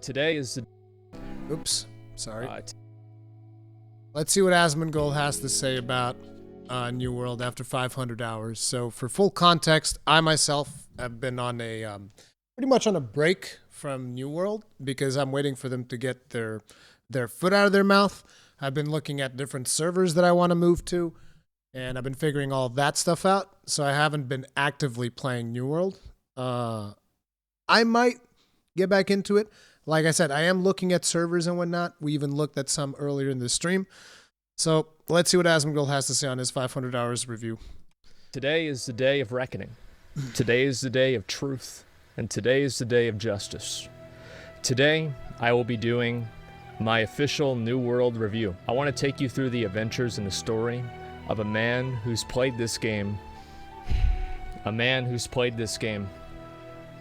Today is the... Oops, sorry. Let's see what Asmongold has to say about New World after 500 hours. So for full context, I myself have been on a pretty much on a break from New World because I'm waiting for them to get their foot out of their mouth. I've been looking at different servers that I want to move to, and I've been figuring all that stuff out. So I haven't been actively playing New World. I might get back into it. Like I said, I am looking at servers and whatnot. We even looked at some earlier in the stream. So let's see what Asmongold has to say on his 500 hours review. Today is the day of reckoning. Today is the day of truth. And today is the day of justice. Today, I will be doing my official New World review. I want to take you through the adventures and the story of a man who's played this game. A man who's played this game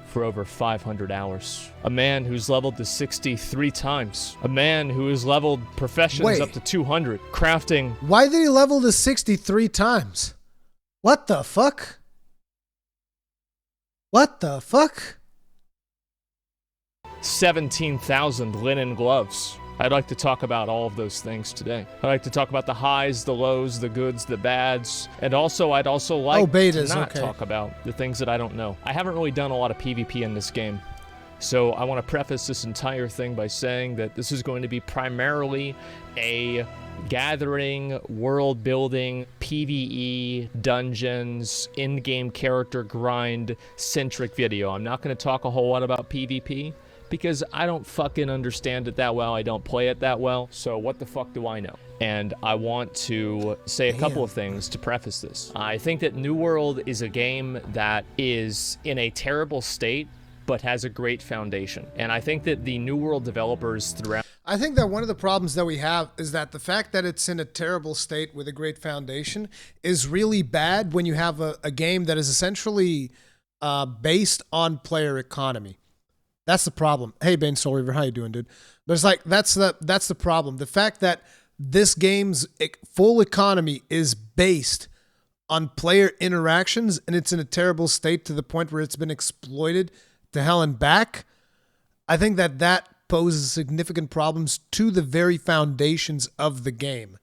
for over 500 hours. A man who's leveled to 63 times. A man who has leveled professions up to 200, crafting... Why did he level to 63 times? What the fuck? What the fuck? 17,000 linen gloves. I'd like to talk about all of those things today. I'd like to talk about the highs, the lows, the goods, the bads, and also I'd also like to not talk about the things that I don't know. I haven't really done a lot of PvP in this game, so I want to preface this entire thing by saying that this is going to be primarily a gathering, world building, PvE, dungeons, in-game character grind centric video. I'm not going to talk a whole lot about PvP, because I don't fucking understand it that well. I don't play it that well. So what the fuck do I know? And I want to say a couple of things to preface this. I think that New World is a game that is in a terrible state, but has a great foundation. And I think that the New World developers throughout... I think that one of the problems that we have is that the fact that it's in a terrible state with a great foundation is really bad when you have a game that is essentially based on player economy. That's the problem. Hey, Ebonscale Reach, how you doing, dude? But it's like, that's the problem. The fact that this game's full economy is based on player interactions and it's in a terrible state to the point where it's been exploited to hell and back, I think that poses significant problems to the very foundations of the game.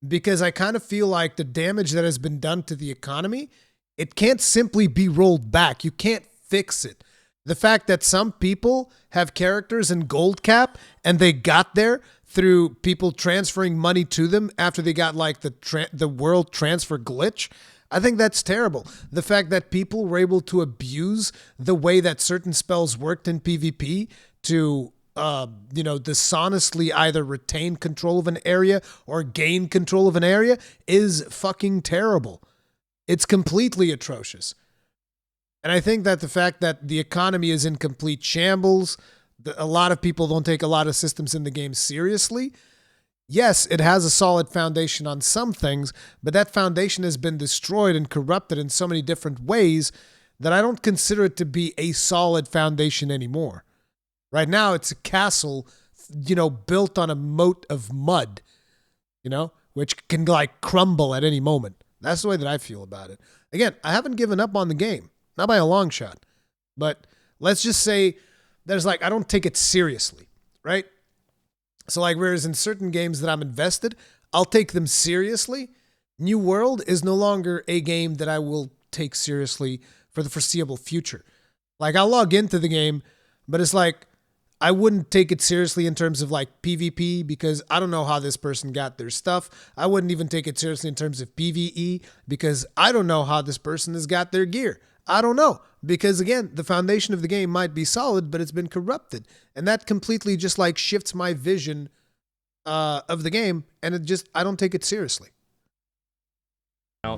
Because I kind of feel like the damage that has been done to the economy, it can't simply be rolled back. You can't fix it. The fact that some people have characters in gold cap and they got there through people transferring money to them after they got like the world transfer glitch, I think that's terrible. The fact that people were able to abuse the way that certain spells worked in PvP to dishonestly either retain control of an area or gain control of an area is fucking terrible. It's completely atrocious. And I think that the fact that the economy is in complete shambles, a lot of people don't take a lot of systems in the game seriously. Yes, it has a solid foundation on some things, but that foundation has been destroyed and corrupted in so many different ways that I don't consider it to be a solid foundation anymore. Right now, it's a castle, built on a moat of mud, which can like crumble at any moment. That's the way that I feel about it. Again, I haven't given up on the game. Not by a long shot. But let's just say there's I don't take it seriously, right? So whereas in certain games that I'm invested, I'll take them seriously. New World is no longer a game that I will take seriously for the foreseeable future. I'll log into the game, but it's I wouldn't take it seriously in terms of PvP because I don't know how this person got their stuff. I wouldn't even take it seriously in terms of PvE because I don't know how this person has got their gear. I don't know, because again, the foundation of the game might be solid, but it's been corrupted. And that completely just shifts my vision of the game, and I don't take it seriously.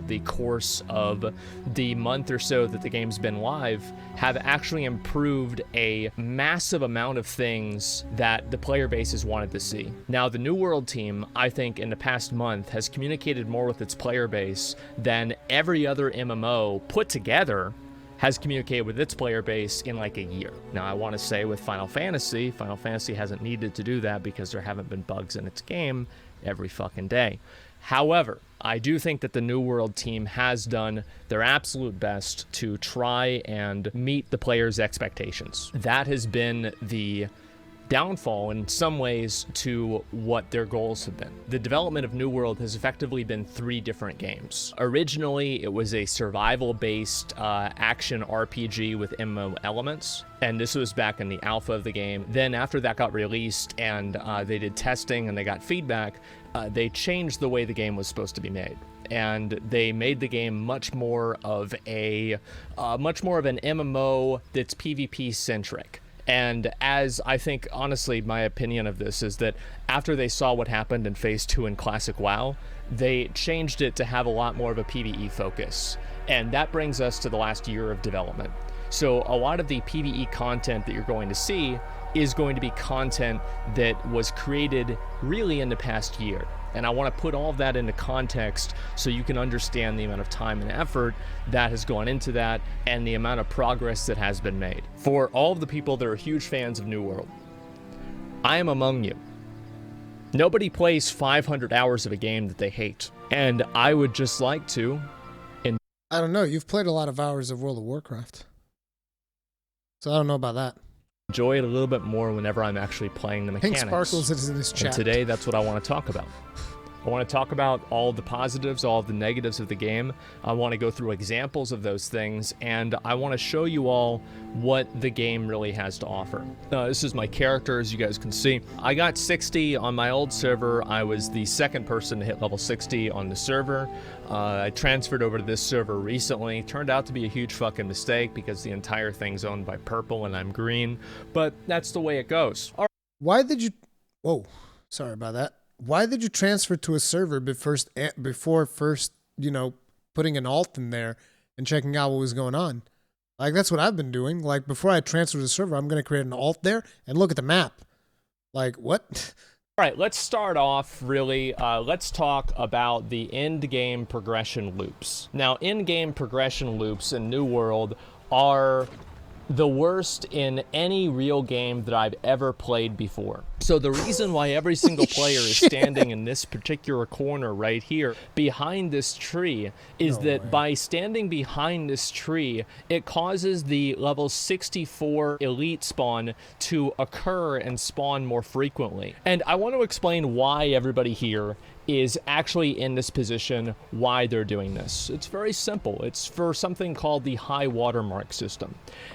The course of the month or so that the game's been live have actually improved a massive amount of things that the player base has wanted to see. Now, the New World team, I think, in the past month has communicated more with its player base than every other MMO put together has communicated with its player base in a year. Now, I want to say with Final Fantasy hasn't needed to do that because there haven't been bugs in its game every fucking day. However, I do think that the New World team has done their absolute best to try and meet the players' expectations. That has been the downfall in some ways to what their goals have been. The development of New World has effectively been 3 different games. Originally, it was a survival-based action RPG with MMO elements, and this was back in the alpha of the game. Then after that got released and they did testing and they got feedback, they changed the way the game was supposed to be made. And they made the game much more of an MMO that's PvP centric. And as I think, honestly, my opinion of this is that after they saw what happened in Phase 2 in Classic WoW, they changed it to have a lot more of a PvE focus. And that brings us to the last year of development. So a lot of the PvE content that you're going to see is going to be content that was created really in the past year. And I want to put all of that into context so you can understand the amount of time and effort that has gone into that and the amount of progress that has been made. For all of the people that are huge fans of New World, I am among you. Nobody plays 500 hours of a game that they hate. And I would just like to... I don't know. You've played a lot of hours of World of Warcraft. So I don't know about that. Enjoy it a little bit more whenever I'm actually playing the mechanics. Pink Sparkles is in this chat. And today, that's what I want to talk about. I want to talk about all the positives, all the negatives of the game. I want to go through examples of those things, and I want to show you all what the game really has to offer. This is my character, as you guys can see. I got 60 on my old server. I was the second person to hit level 60 on the server. I transferred over to this server recently. Turned out to be a huge fucking mistake because the entire thing's owned by purple and I'm green, but that's the way it goes. Why did you... Whoa, sorry about that. Why did you transfer to a server before first, you know, putting an alt in there and checking out what was going on? Like, that's what I've been doing. Like, before I transfer to the server, I'm going to create an alt there and look at the map. Like, what? All right, let's start off really. Let's talk about the end-game progression loops. Now, end-game progression loops in New World are the worst in any real game that I've ever played before. So the reason why every single player is standing in this particular corner right here behind this tree is by standing behind this tree, it causes the level 64 elite spawn to occur and spawn more frequently. And I want to explain why everybody here is actually in this position, why they're doing this. It's very simple. It's for something called the high watermark system.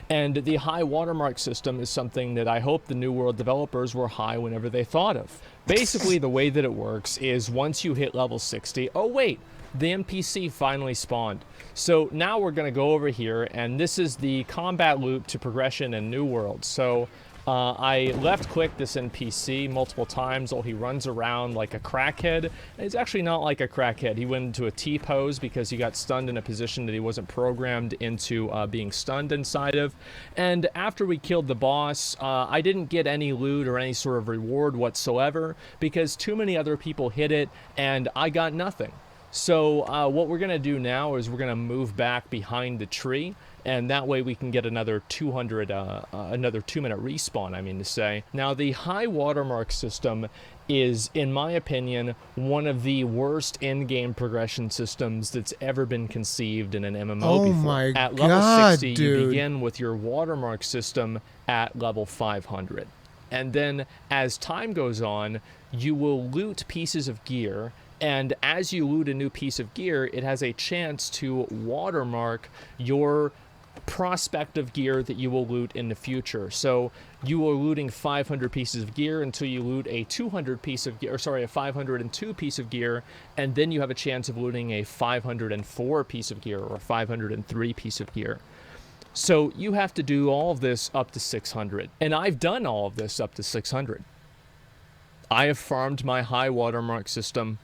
And the high watermark system is something that I hope the New World developers were high whenever they thought of. Basically, the way that it works is once you hit level 60, oh wait, the NPC finally spawned. So now we're gonna go over here, and this is the combat loop to progression in New World. So I left click this NPC multiple times while he runs around like a crackhead. He's actually not like a crackhead. He went into a T-pose because he got stunned in a position that he wasn't programmed into being stunned inside of. And after we killed the boss, I didn't get any loot or any sort of reward whatsoever because too many other people hit it and I got nothing. So what we're gonna do now is we're gonna move back behind the tree, and that way we can get another 200, another 2-minute respawn, I mean to say. Now the high watermark system is, in my opinion, one of the worst in-game progression systems that's ever been conceived in an MMO before. My At level 60, you begin with your watermark system at level 500. And then as time goes on, you will loot pieces of gear, and as you loot a new piece of gear, it has a chance to watermark your prospective gear that you will loot in the future. So you are looting 500 pieces of gear until you loot a 200 piece of gear, or sorry, a 502 piece of gear, and then you have a chance of looting a 504 piece of gear or a 503 piece of gear. So you have to do all of this up to 600. And I've done all of this up to 600. I have farmed my high watermark system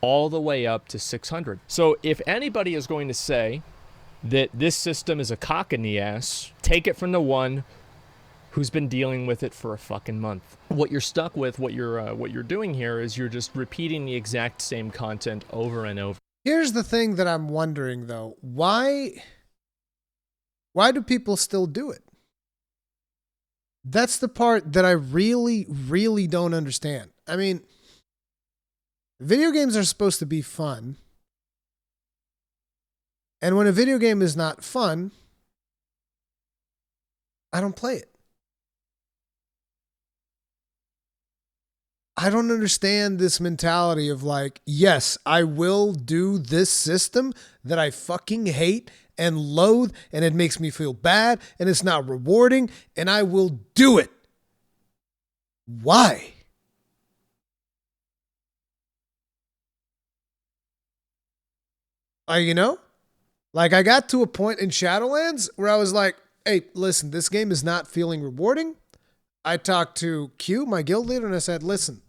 all the way up to 600. So if anybody is going to say that this system is a cock in the ass, take it from the one who's been dealing with it for a fucking month. What you're stuck with, what you're doing here is you're just repeating the exact same content over and over. Here's the thing that I'm wondering though. Why do people still do it? That's the part that I really, really don't understand. I mean, Video games are supposed to be fun. And when a video game is not fun, I don't play it. I don't understand this mentality of like, yes, I will do this system that I fucking hate and loathe, and it makes me feel bad, and it's not rewarding, and I will do it. Why? You know? Like, I got to a point in Shadowlands where I was like, hey, listen, this game is not feeling rewarding. I talked to Q, my guild leader, and I said, listen,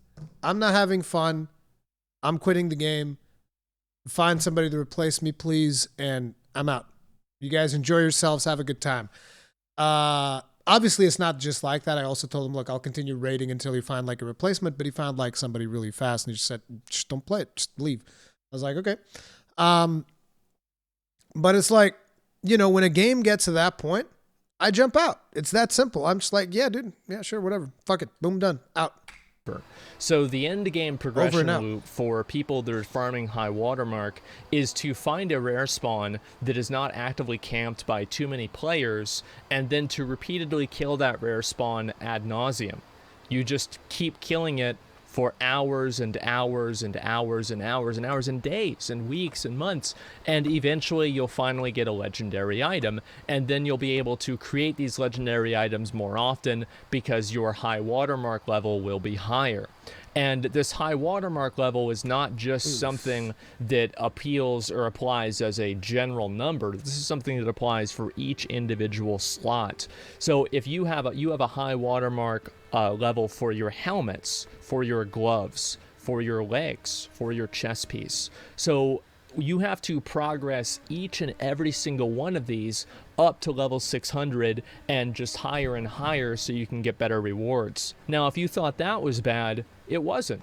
I'm not having fun. I'm quitting the game. Find somebody to replace me, please, and I'm out. You guys enjoy yourselves. Have a good time. Obviously, it's not just like that. I also told him, look, I'll continue raiding until you find like a replacement, but he found like somebody really fast, and he just said, just don't play it. Just leave. I was like, okay. But it's like, you know, when a game gets to that point, I jump out. It's that simple. I'm just like, yeah, dude. Yeah, sure, whatever. Fuck it. Boom, done. Out. So the end game progression loop for people that are farming high watermark is to find a rare spawn that is not actively camped by too many players, and then to repeatedly kill that rare spawn ad nauseum. You just keep killing it for hours and hours and hours and hours and hours and days and weeks and months, and eventually you'll finally get a legendary item, and then you'll be able to create these legendary items more often because your high watermark level will be higher. And this high watermark level is not just something that appeals or applies as a general number. This is something that applies for each individual slot. So if you have a high watermark level for your helmets, for your gloves, for your legs, for your chest piece. So you have to progress each and every single one of these up to level 600 and just higher and higher so you can get better rewards. Now, if you thought that was bad, it wasn't,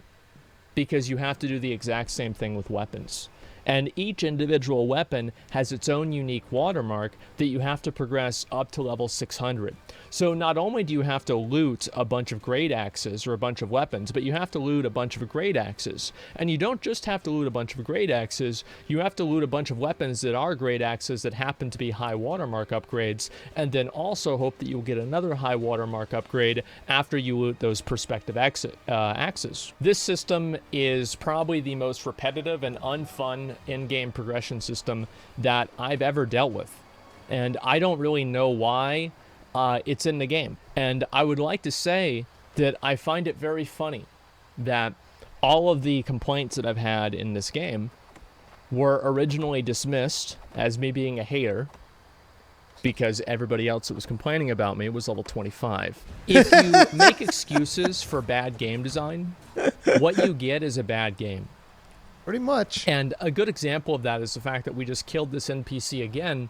because you have to do the exact same thing with weapons. And each individual weapon has its own unique watermark that you have to progress up to level 600. So not only do you have to loot a bunch of great axes or a bunch of weapons, but you have to loot a bunch of great axes. And you don't just have to loot a bunch of great axes, you have to loot a bunch of weapons that are great axes that happen to be high watermark upgrades, and then also hope that you'll get another high watermark upgrade after you loot those prospective axes. This system is probably the most repetitive and unfun in-game progression system that I've ever dealt with. And I don't really know why it's in the game. And I would like to say that I find it very funny that all of the complaints that I've had in this game were originally dismissed as me being a hater because everybody else that was complaining about me was level 25. If you make excuses for bad game design, what you get is a bad game. Pretty much. And a good example of that is the fact that we just killed this NPC again,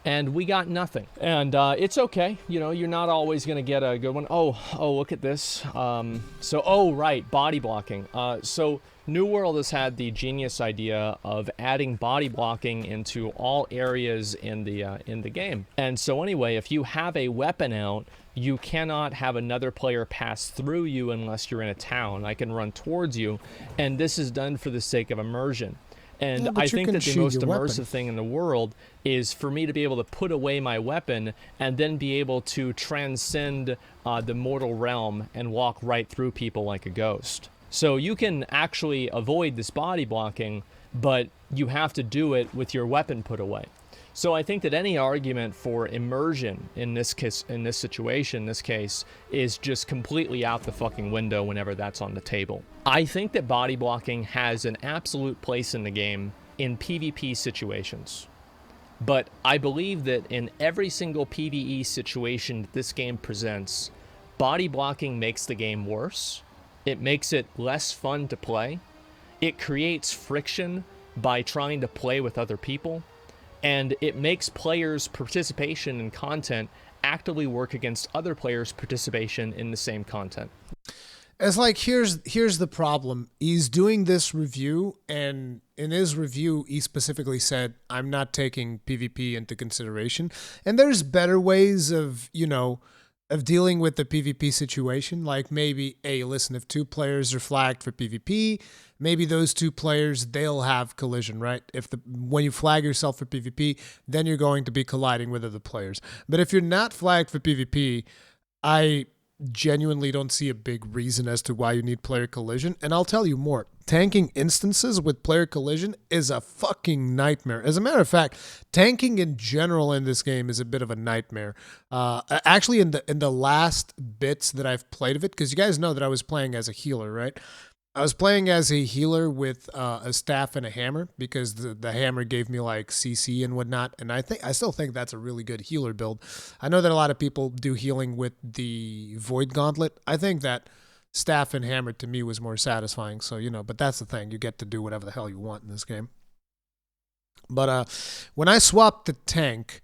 and we got nothing. And it's okay. You know, you're not always going to get a good one. Oh, look at this. Right, body blocking. So New World has had the genius idea of adding body blocking into all areas in the game. And so anyway, if you have a weapon out, you cannot have another player pass through you unless you're in a town. I can run towards you, and this is done for the sake of immersion. And yeah, I think that the most immersive thing in the world is for me to be able to put away my weapon and then be able to transcend the mortal realm and walk right through people like a ghost. So you can actually avoid this body blocking, but you have to do it with your weapon put away. So I think that any argument for immersion in this case, is just completely out the fucking window whenever that's on the table. I think that body blocking has an absolute place in the game in PvP situations. But I believe that in every single PvE situation that this game presents, body blocking makes the game worse. It makes it less fun to play. It creates friction by trying to play with other people. And it makes players' participation in content actively work against other players' participation in the same content. It's like, here's the problem. He's doing this review, and in his review, he specifically said, I'm not taking PvP into consideration. And there's better ways of, you know, of dealing with the PvP situation. Like maybe, hey, listen, if 2 players are flagged for PvP, maybe those 2 players, they'll have collision, right? When you flag yourself for PvP, then you're going to be colliding with other players. But if you're not flagged for PvP, I genuinely don't see a big reason as to why you need player collision. And I'll tell you more. Tanking instances with player collision is a fucking nightmare. As a matter of fact, tanking in general in this game is a bit of a nightmare. Actually, in the last bits that I've played of it, because you guys know that I was playing as a healer, right? I was playing as a healer with a staff and a hammer, because the hammer gave me like CC and whatnot, and I still think that's a really good healer build. I know that a lot of people do healing with the Void Gauntlet. I think that staff and hammer to me was more satisfying. So, but that's the thing. You get to do whatever the hell you want in this game. But when I swapped the tank,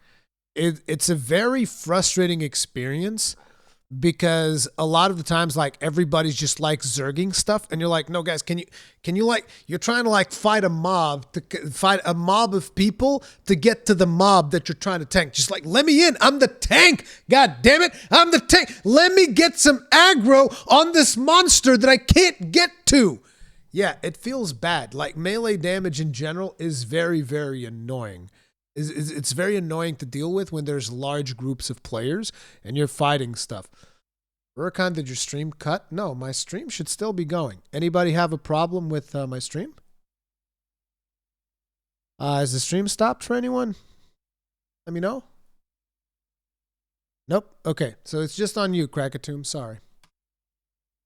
it's a very frustrating experience, because a lot of the times, like, everybody's just like zerging stuff, and you're like, no guys, can you like, you're trying to like fight a mob of people to get to the mob that you're trying to tank. Just like, let me in, I'm the tank, god damn it, I'm the tank, let me get some aggro on this monster that I can't get to. Yeah, it feels bad. Like, melee damage in general is very, very annoying. It's very annoying to deal with when there's large groups of players and you're fighting stuff. Rurikhan, did your stream cut? No, my stream should still be going. Anybody have a problem with my stream? Has the stream stopped for anyone? Let me know. Nope. Okay, so it's just on you, Krakatoon. Sorry.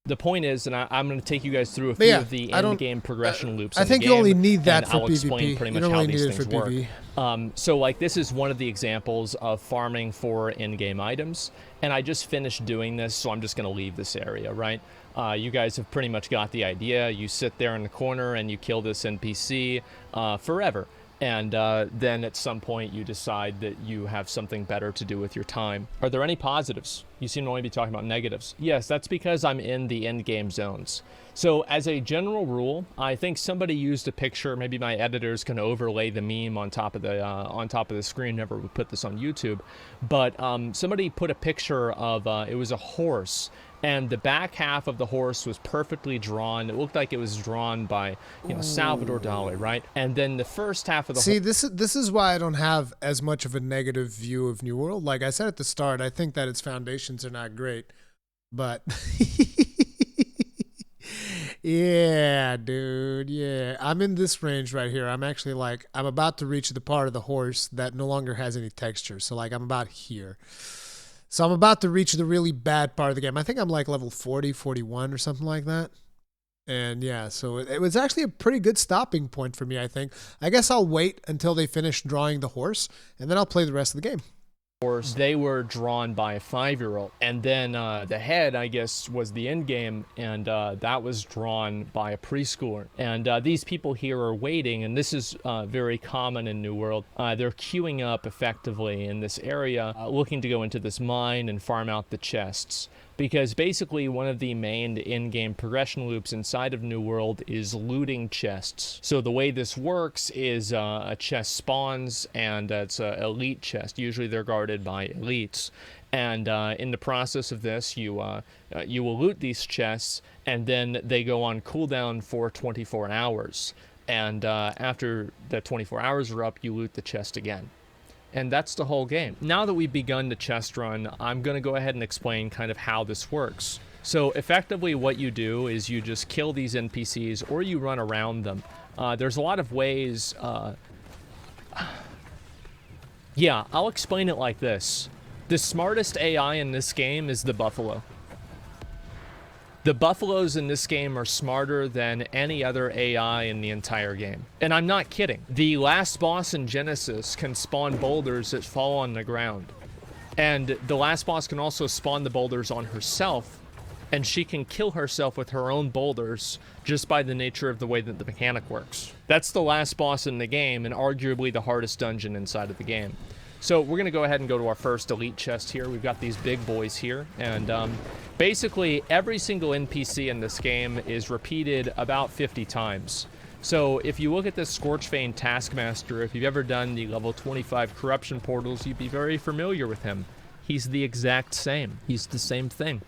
The point is, and I'm going to take you guys through a few of the end-game progression loops. I think you only need that for PvP. I'll explain pretty much how these things work. So, like, this is one of the examples of farming for in-game items, and I just finished doing this, so I'm just going to leave this area, right? You guys have pretty much got the idea. You sit there in the corner and you kill this NPC forever. And then at some point you decide that you have something better to do with your time. Are there any positives? You seem to only be talking about negatives. Yes, that's because I'm in the end game zones. So as a general rule, I think somebody used a picture, maybe my editors can overlay the meme on top of the screen, never would put this on YouTube, but somebody put a picture of, it was a horse, and the back half of the horse was perfectly drawn. It looked like it was drawn by, Salvador Dali, right? And then the first half of the this is why I don't have as much of a negative view of New World. Like I said at the start, I think that its foundations are not great, but yeah, dude, yeah. I'm in this range right here. I'm actually like, I'm about to reach the part of the horse that no longer has any texture. So like I'm about here. So I'm about to reach the really bad part of the game. I think I'm like level 40, 41 or something like that. And yeah, so it was actually a pretty good stopping point for me, I think. I guess I'll wait until they finish drawing the horse, and then I'll play the rest of the game. Horse, they were drawn by a 5-year-old, and then the head, I guess, was the end game, and that was drawn by a preschooler. And these people here are waiting, and this is very common in New World. They're queuing up effectively in this area, looking to go into this mine and farm out the chests. Because basically one of the main in-game progression loops inside of New World is looting chests. So the way this works is a chest spawns, and it's an elite chest. Usually they're guarded by elites. And in the process of this, you will loot these chests, and then they go on cooldown for 24 hours. And after the 24 hours are up, you loot the chest again. And that's the whole game. Now that we've begun the chest run, I'm going to go ahead and explain kind of how this works. So effectively what you do is you just kill these NPCs, or you run around them. There's a lot of ways. Yeah, I'll explain it like this. The smartest AI in this game is the buffalo. The buffaloes in this game are smarter than any other AI in the entire game. And I'm not kidding. The last boss in Genesis can spawn boulders that fall on the ground. And the last boss can also spawn the boulders on herself, and she can kill herself with her own boulders just by the nature of the way that the mechanic works. That's the last boss in the game, and arguably the hardest dungeon inside of the game. So we're going to go ahead and go to our first elite chest here. We've got these big boys here, and basically every single NPC in this game is repeated about 50 times. So if you look at this Scorchfane Taskmaster, if you've ever done the level 25 corruption portals, you'd be very familiar with him. He's the exact same. He's the same thing.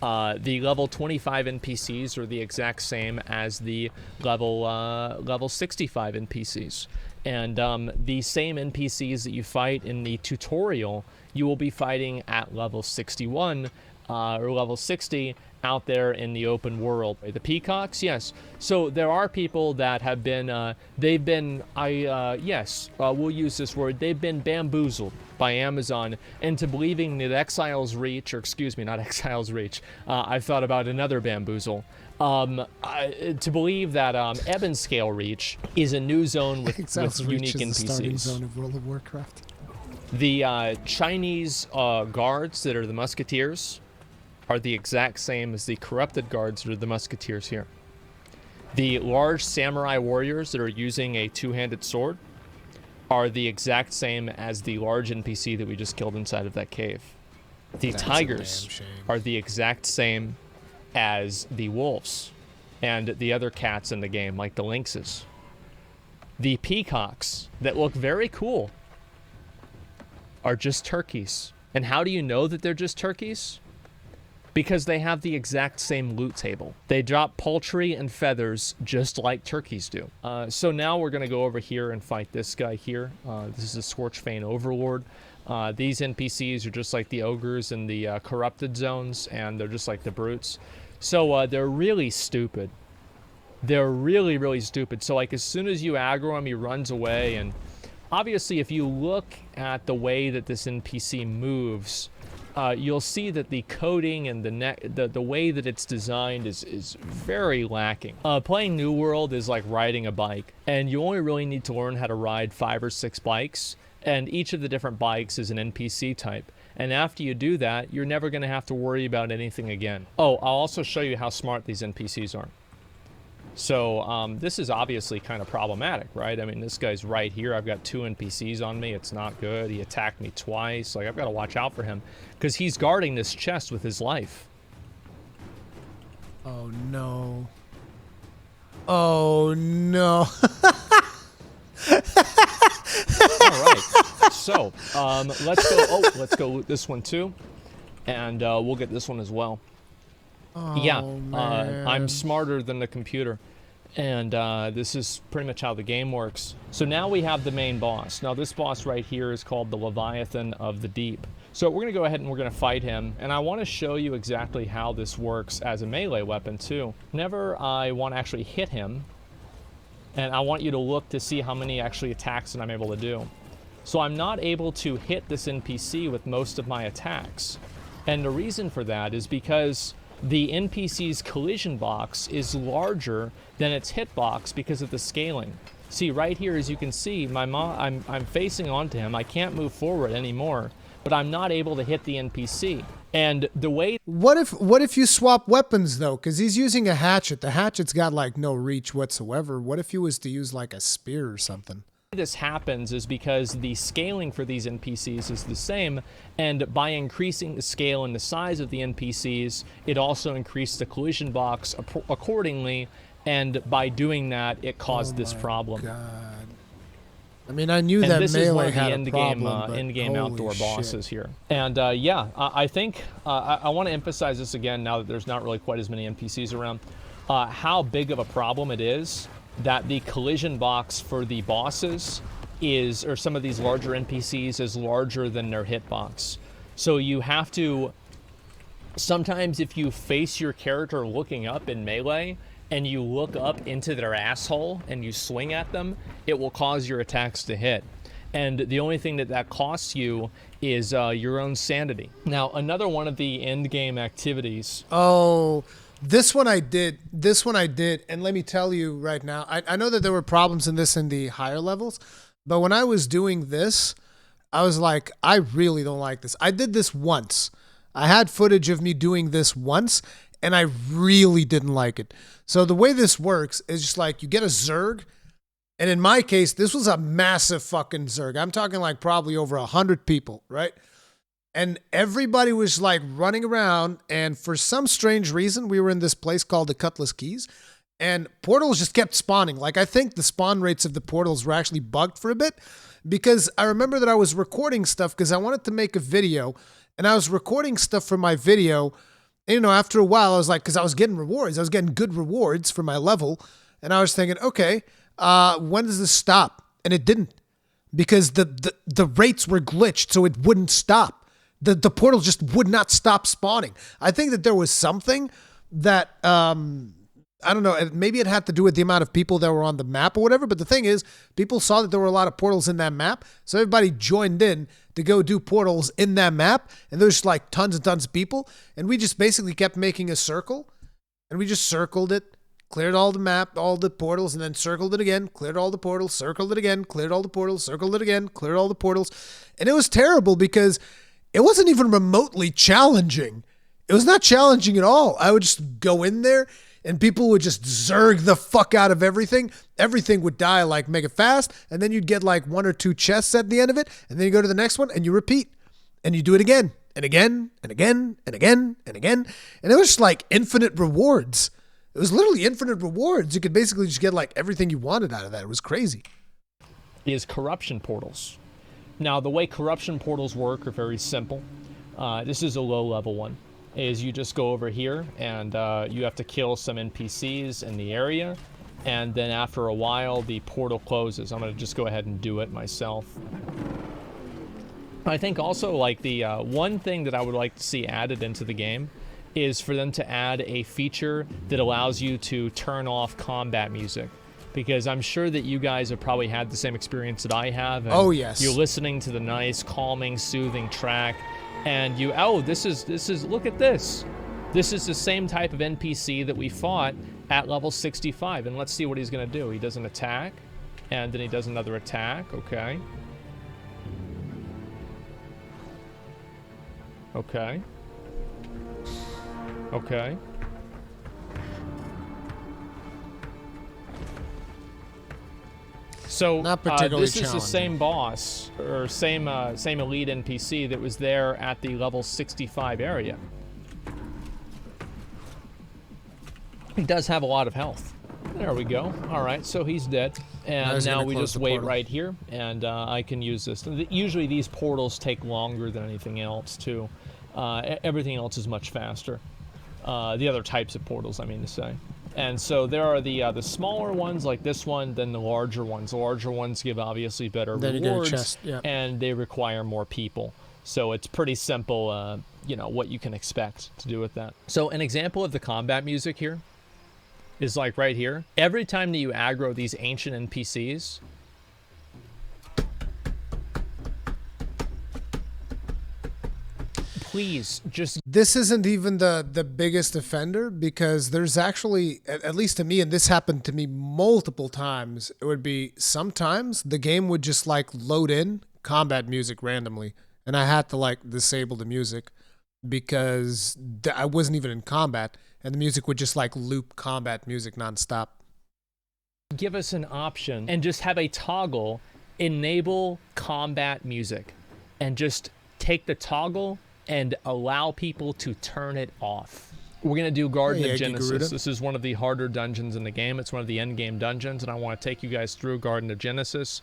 The level 25 NPCs are the exact same as the level 65 NPCs. And the same NPCs that you fight in the tutorial, you will be fighting at level 61 or level 60 out there in the open world. The peacocks, yes. So there are people that have been, we'll use this word, they've been bamboozled by Amazon into believing that Exile's Reach, or excuse me, not Exile's Reach, I thought about another bamboozle, to believe that Ebonscale Reach is a new zone with unique NPCs. The starting zone of World of Warcraft. The Chinese guards that are the musketeers are the exact same as the corrupted guards that are the musketeers here. The large samurai warriors that are using a two-handed sword are the exact same as the large NPC that we just killed inside of that cave. The tigers are the exact same as the wolves and the other cats in the game, like the lynxes. The peacocks that look very cool are just turkeys. And how do you know that they're just turkeys? Because they have the exact same loot table. They drop poultry and feathers just like turkeys do. So now we're gonna go over here and fight this guy here. This is a Scorchfane Overlord. These NPCs are just like the ogres in the corrupted zones, and they're just like the brutes. So they're really stupid. They're really, really stupid. So like as soon as you aggro him, he runs away. And obviously if you look at the way that this NPC moves, you'll see that the coding and the way that it's designed is very lacking. Playing New World is like riding a bike, and you only really need to learn how to ride 5 or 6 bikes, and each of the different bikes is an NPC type. And after you do that, you're never going to have to worry about anything again. Oh, I'll also show you how smart these NPCs are. So this is obviously kind of problematic, right? I mean, this guy's right here. I've got 2 NPCs on me. It's not good. He attacked me twice. Like, I've got to watch out for him because he's guarding this chest with his life. Oh, no. Oh, no. All right. So let's go loot this one too. And we'll get this one as well. Oh, yeah, man. I'm smarter than the computer, and this is pretty much how the game works. So now we have the main boss. Now this boss right here is called the Leviathan of the Deep. So we're going to go ahead and we're going to fight him, and I want to show you exactly how this works as a melee weapon too. Whenever I want to actually hit him, and I want you to look to see how many actually attacks that I'm able to do. So I'm not able to hit this NPC with most of my attacks, and the reason for that is because the NPC's collision box is larger than its hitbox because of the scaling. See, right here, as you can see, I'm facing onto him. I can't move forward anymore, but I'm not able to hit the NPC. And the way... What if you swap weapons, though? Because he's using a hatchet. The hatchet's got, like, no reach whatsoever. What if he was to use, like, a spear or something? This happens is because the scaling for these NPCs is the same, and by increasing the scale and the size of the NPCs, it also increased the collision box accordingly, and by doing that, it caused this problem. God. I mean, I knew that melee had a problem, but end-game outdoor bosses here. And yeah, I think I want to emphasize this again now that there's not really quite as many NPCs around, how big of a problem it is that the collision box for the bosses is, or some of these larger NPCs, is larger than their hitbox. So you have to, sometimes if you face your character looking up in melee, and you look up into their asshole and you swing at them, it will cause your attacks to hit. And the only thing that costs you is your own sanity. Now, another one of the end game activities. Oh, this one I did. And let me tell you right now, I know that there were problems in this in the higher levels, but when I was doing this, I was like, I really don't like this. I did this once. I had footage of me doing this once, and I really didn't like it. So the way this works is just like you get a Zerg, and in my case, this was a massive fucking Zerg. I'm talking like probably over 100 people, right? And everybody was like running around, and for some strange reason, we were in this place called the Cutlass Keys, and portals just kept spawning. Like, I think the spawn rates of the portals were actually bugged for a bit, because I remember that I was recording stuff because I wanted to make a video, And I was recording stuff for my video. And, you know, after a while, I was like, because I was getting rewards. I was getting good rewards for my level. And I was thinking, okay, when does this stop? And it didn't, because the rates were glitched, so it wouldn't stop. The portal just would not stop spawning. I think that there was something that, I don't know, maybe it had to do with the amount of people that were on the map or whatever, but the thing is, people saw that there were a lot of portals in that map, so everybody joined in to go do portals in that map, and there's like tons and tons of people, and we just basically kept making a circle, and we just circled it, cleared all the map, all the portals, and then circled it again, cleared all the portals, circled it again, cleared all the portals, circled it again, cleared all the portals, and it was terrible because it wasn't even remotely challenging. It was not challenging at all. I would just go in there and people would just zerg the fuck out of everything. Everything would die like mega fast, and then you'd get like 1 or 2 chests at the end of it, and then you go to the next one and you repeat, and you do it again and again and again and again and again, and it was just like infinite rewards. It was literally infinite rewards. You could basically just get like everything you wanted out of that. It was crazy. Is corruption portals. Now, the way corruption portals work are very simple. This is a low-level one. Is you just go over here and you have to kill some NPCs in the area, and then after a while the portal closes. I'm going to just go ahead and do it myself. I think also like the one thing that I would like to see added into the game is for them to add a feature that allows you to turn off combat music. Because I'm sure that you guys have probably had the same experience that I have. Oh, yes. You're listening to the nice, calming, soothing track, and you, oh, this is, look at this. This is the same type of NPC that we fought at level 65, and let's see what he's gonna do. He does an attack, and then he does another attack, okay. Okay. Okay. So this is the same boss, or same elite NPC that was there at the level 65 area. He does have a lot of health. There we go. All right, so he's dead. And now we just wait right here, and I can use this. Usually these portals take longer than anything else, too. Everything else is much faster. The other types of portals, I mean to say. And so there are the smaller ones like this one, then the larger ones. The larger ones give obviously better rewards, and they require more people. So it's pretty simple, you know, what you can expect to do with that. So an example of the combat music here is like right here. Every time that you aggro these ancient NPCs, please just... This isn't even the biggest offender, because there's actually, at least to me, and this happened to me multiple times, it would be sometimes the game would just like load in combat music randomly, and I had to like disable the music because I wasn't even in combat, and the music would just like loop combat music nonstop. Give us an option and just have a toggle enable combat music, and just take the toggle and allow people to turn it off. We're going to do Garden of Genesis. This is one of the harder dungeons in the game. It's one of the end game dungeons, and I want to take you guys through Garden of Genesis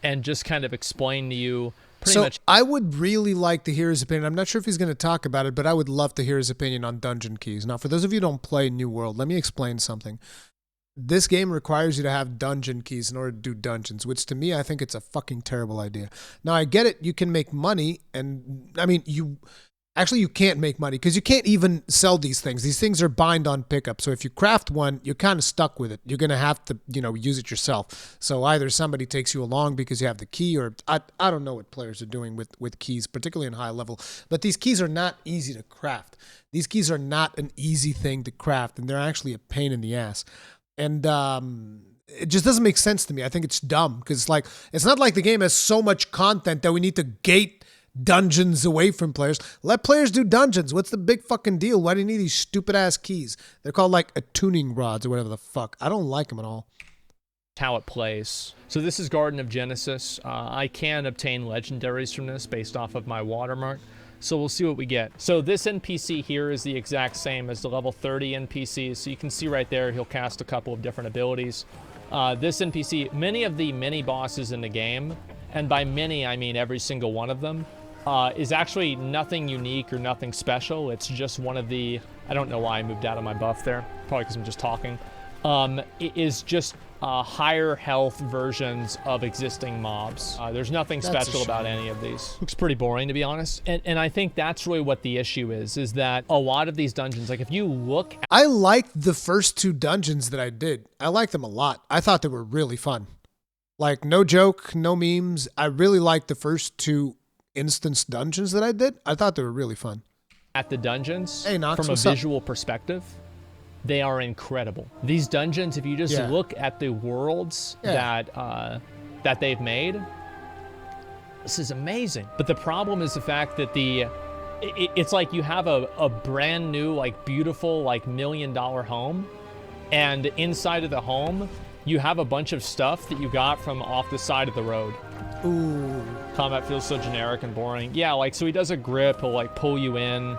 and just kind of explain to you pretty much. I would really like to hear his opinion. I'm not sure if he's going to talk about it, but I would love to hear his opinion on dungeon keys. Now, for those of you who don't play New World, let me explain something. This game requires you to have dungeon keys in order to do dungeons, which to me, I think it's a fucking terrible idea. Now, I get it. You can make money, and I mean, you can't make money because you can't even sell these things. These things are bind on pickup. So if you craft one, you're kind of stuck with it. You're going to have to, you know, use it yourself. So either somebody takes you along because you have the key, or I don't know what players are doing with keys, particularly in high level. But these keys are not easy to craft. These keys are not an easy thing to craft, and they're actually a pain in the ass. And it just doesn't make sense to me. I think it's dumb because like it's not like the game has so much content that we need to gate dungeons away from players. Let players do dungeons. What's the big fucking deal? Why do you need these stupid ass keys? They're called like attuning rods or whatever the fuck. I don't like them at all. How it plays. So this is Garden of Genesis. I can obtain legendaries from this based off of my watermark. So we'll see what we get. So this NPC here is the exact same as the level 30 NPCs. So you can see right there, he'll cast a couple of different abilities. This NPC, many of the mini bosses in the game, and by many, I mean every single one of them, is actually nothing unique or nothing special. It's just one of the, I don't know why I moved out of my buff there, probably because I'm just talking. It is just higher health versions of existing mobs. There's nothing special about any of these. Looks pretty boring, to be honest. And I think that's really what the issue is that a lot of these dungeons, like if you look at I liked the first 2 dungeons that I did. I liked them a lot. I thought they were really fun. Like, no joke, no memes. I really liked the first 2 instance dungeons that I did. I thought they were really fun. At the dungeons, hey, Knox, from a visual perspective, they are incredible. These dungeons, if you just look at the worlds that they've made, this is amazing. But the problem is the fact that it's like you have a brand new, like beautiful, like $1 million home, and inside of the home, you have a bunch of stuff that you got from off the side of the road. Ooh. Combat feels so generic and boring. Yeah, like, so he does a grip, he'll like pull you in,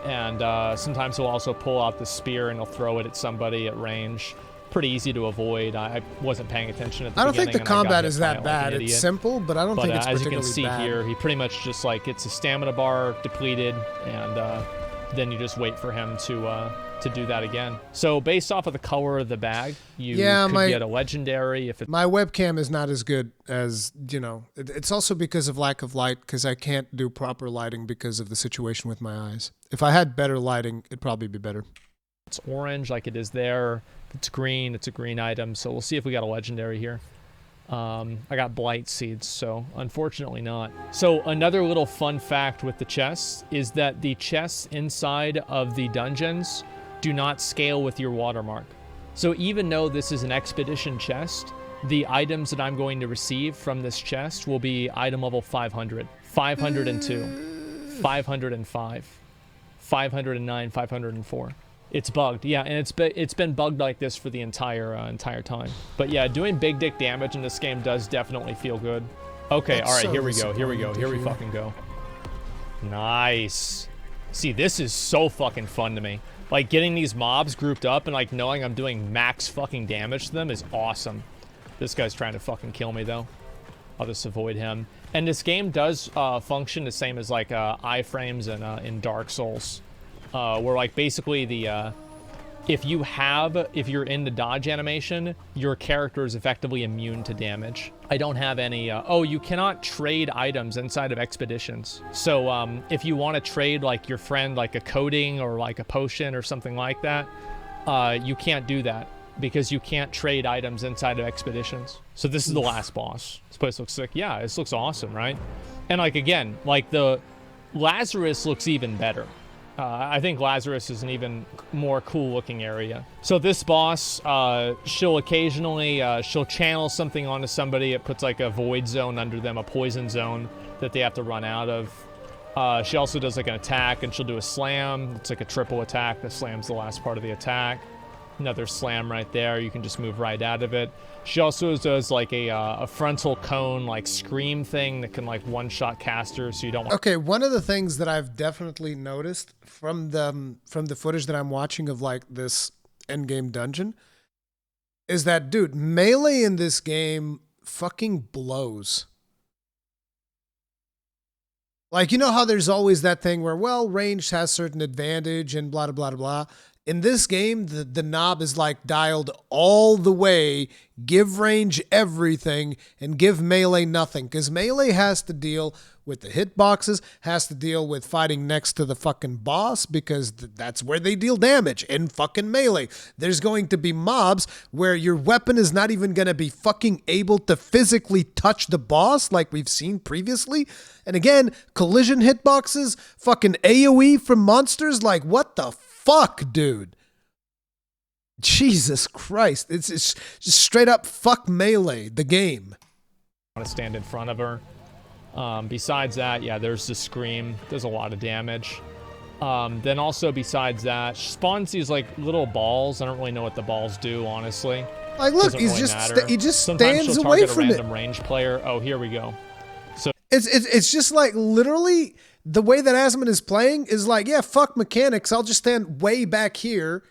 and sometimes he'll also pull out the spear and he'll throw it at somebody at range. Pretty easy to avoid. I wasn't paying attention at the beginning. I don't think the combat is that bad. It's simple, but I don't think it's particularly bad. As you can see here, he pretty much just like gets a stamina bar depleted, and then you just wait for him to do that again. So based off of the color of the bag, you could get a legendary. If my webcam is not as good as, you know, it's also because of lack of light, because I can't do proper lighting because of the situation with my eyes. If I had better lighting, it'd probably be better. It's orange like it is there. If it's green, it's a green item. So we'll see if we got a legendary here. I got blight seeds, so unfortunately not. So another little fun fact with the chests is that the chests inside of the dungeons do not scale with your watermark. So even though this is an expedition chest, the items that I'm going to receive from this chest will be item level 500, 502, 505, 509, 504. It's bugged, yeah, and it's been bugged like this for the entire time. But yeah, doing big dick damage in this game does definitely feel good. Okay, all right, here we go, here we fucking go. Nice. See, this is so fucking fun to me. Like, getting these mobs grouped up and like knowing I'm doing max fucking damage to them is awesome. This guy's trying to fucking kill me though. I'll just avoid him. And this game does function the same as like iframes in Dark Souls. Where like basically if you're in the dodge animation, your character is effectively immune to damage. I don't have any, oh, you cannot trade items inside of expeditions. So if you want to trade like your friend like a coating or like a potion or something like that, you can't do that because you can't trade items inside of expeditions. So this is the last boss. This place looks sick. Yeah, this looks awesome, right? And like, again, like the Lazarus looks even better. I think Lazarus is an even more cool looking area. So this boss, she'll occasionally, she'll channel something onto somebody. It puts like a void zone under them, a poison zone that they have to run out of. She also does like an attack, and she'll do a slam. It's like a triple attack. The slam's the last part of the attack. Another slam right there. You can just move right out of it. She also does like a frontal cone like scream thing that can like one-shot casters, so you don't want. Okay, one of the things that I've definitely noticed from the footage that I'm watching of like this endgame dungeon is that, dude, melee in this game fucking blows. Like, you know how there's always that thing where, well, range has certain advantage and blah, blah, blah, blah. In this game, the knob is like dialed all the way, give range everything, and give melee nothing. Because melee has to deal with the hitboxes, has to deal with fighting next to the fucking boss, because that's where they deal damage, in fucking melee. There's going to be mobs where your weapon is not even going to be fucking able to physically touch the boss like we've seen previously. And again, collision hitboxes, fucking AoE from monsters, like what the fuck, dude? Jesus Christ. It's just straight up fuck melee, the game. I want to stand in front of her. Besides that, yeah, there's the scream. Does a lot of damage. Then also besides that, she spawns these like little balls. I don't really know what the balls do, honestly. Like, look, he just stands away from it. Random range player. Oh, here we go. So it's just like literally the way that Asmon is playing is like, yeah, fuck mechanics. I'll just stand way back here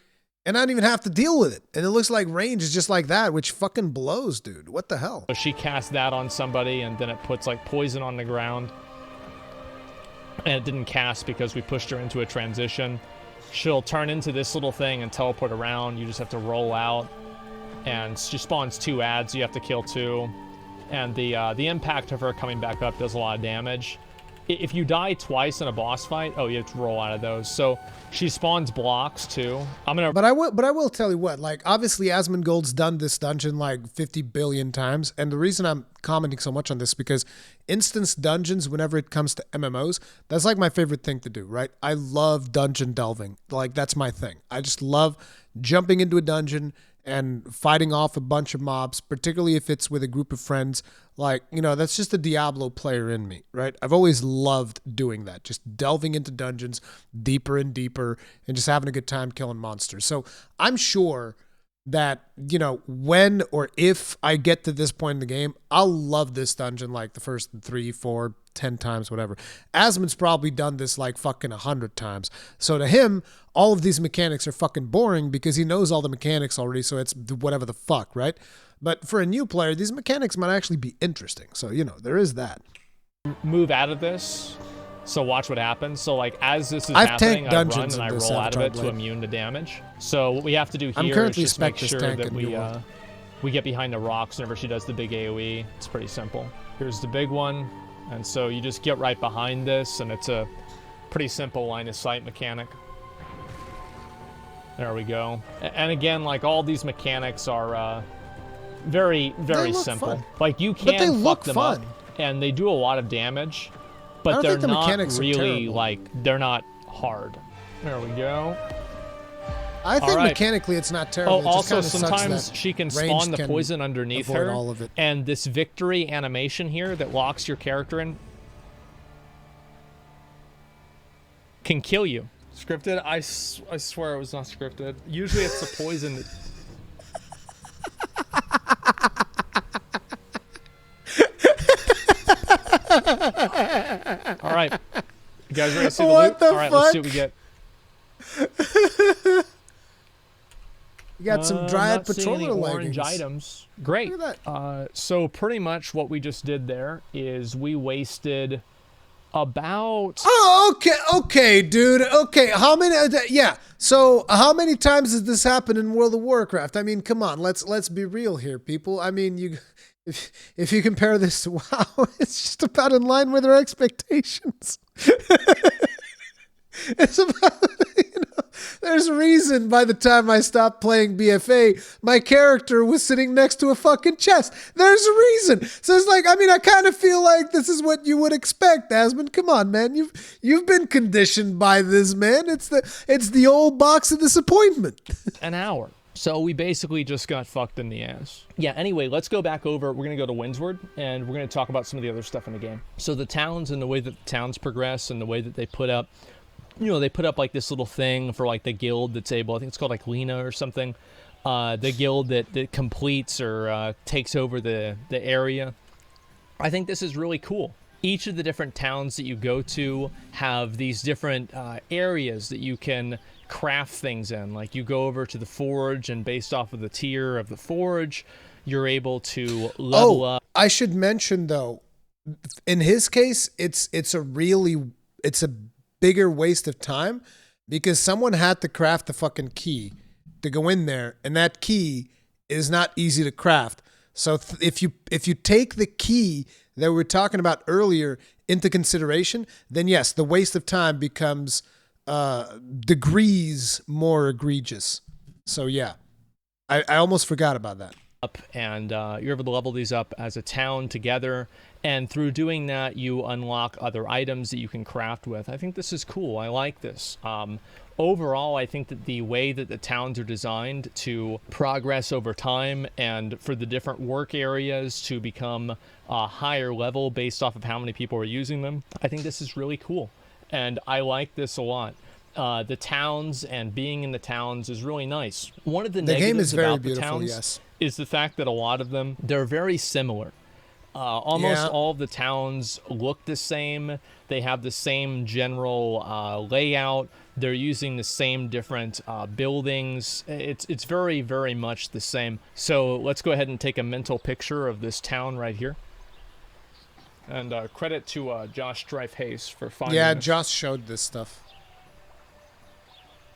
and I don't even have to deal with it. And it looks like range is just like that, which fucking blows, dude. What the hell? She casts that on somebody and then it puts like poison on the ground. and it didn't cast because we pushed her into a transition. She'll turn into this little thing and teleport around. You just have to roll out, and she spawns 2 ads. You have to kill 2, and the impact of her coming back up does a lot of damage. If you die twice in a boss fight, oh, you have to roll out of those. So she spawns blocks too. But I will tell you what, like, obviously Asmongold's done this dungeon like 50 billion times, and the reason I'm commenting so much on this is because instance dungeons, whenever it comes to MMOs, that's like my favorite thing to do, right? I love dungeon delving. Like, that's my thing. I just love jumping into a dungeon and fighting off a bunch of mobs, particularly if it's with a group of friends. Like, you know, that's just a Diablo player in me, right? I've always loved doing that, just delving into dungeons deeper and deeper and just having a good time killing monsters. So I'm sure that, you know, when or if I get to this point in the game, I'll love this dungeon like the first 3, 4, 10 times, whatever. Asmon's probably done this like fucking 100 times. So to him, all of these mechanics are fucking boring because he knows all the mechanics already, so it's whatever the fuck, right? But for a new player, these mechanics might actually be interesting. So, you know, there is that. Move out of this. So watch what happens. So like as this is happening, I run and I roll out of it to immune to damage. So what we have to do here is just make sure that we get behind the rocks whenever she does the big AoE. It's pretty simple. Here's the big one. And so you just get right behind this, and it's a pretty simple line of sight mechanic. There we go. And again, like all these mechanics are very, very simple. Fun. Like you can fuck them up, and they do a lot of damage, but they're not really like, they're not hard. There we go. I think mechanically it's not terrible. Oh, also sometimes she can spawn the poison underneath her, and this victory animation here that locks your character in can kill you. Scripted? I swear it was not scripted. Usually it's the poison. All right. You guys ready to see the loot? All right, let's see what we get. You got some Dryad Patroller orange items. Great. So pretty much what we just did there is we wasted about... Oh, okay, dude. Okay, how many... yeah, so how many times has this happened in World of Warcraft? I mean, come on, let's be real here, people. I mean, if you compare this to WoW, it's just about in line with our expectations. It's about, you know, there's a reason by the time I stopped playing BFA, my character was sitting next to a fucking chest. There's a reason. So it's like, I mean, I kind of feel like this is what you would expect, Asmon. Come on, man. You've been conditioned by this, man. It's the old box of disappointment. An hour. So we basically just got fucked in the ass. Yeah, anyway, let's go back over. We're going to go to Windsward, and we're going to talk about some of the other stuff in the game. So the towns and the way that the towns progress and the way that they put up, you know, they put up like this little thing for like the guild that's able, I think it's called like Lena or something. The guild that completes or takes over the area. I think this is really cool. Each of the different towns that you go to have these different areas that you can craft things in. Like you go over to the forge, and based off of the tier of the forge, you're able to level up. I should mention though, in his case, it's a bigger waste of time because someone had to craft the fucking key to go in there, and that key is not easy to craft. So if you take the key that we were talking about earlier into consideration, then yes, the waste of time becomes degrees more egregious. So yeah, I almost forgot about that. And you're able to level these up as a town together, and through doing that you unlock other items that you can craft with. I think this is cool. I like this. Overall, I think that the way that the towns are designed to progress over time and for the different work areas to become a higher level based off of how many people are using them, I think this is really cool, and I like this a lot. The towns and being in the towns is really nice. One of the negatives about the towns is the fact that a lot of them, they're very similar. Almost all of the towns look the same. They have the same general layout. They're using the same different buildings. It's very, very much the same. So let's go ahead and take a mental picture of this town right here. And credit to Josh Drive-Hayes for finding Yeah, this. Josh showed this stuff.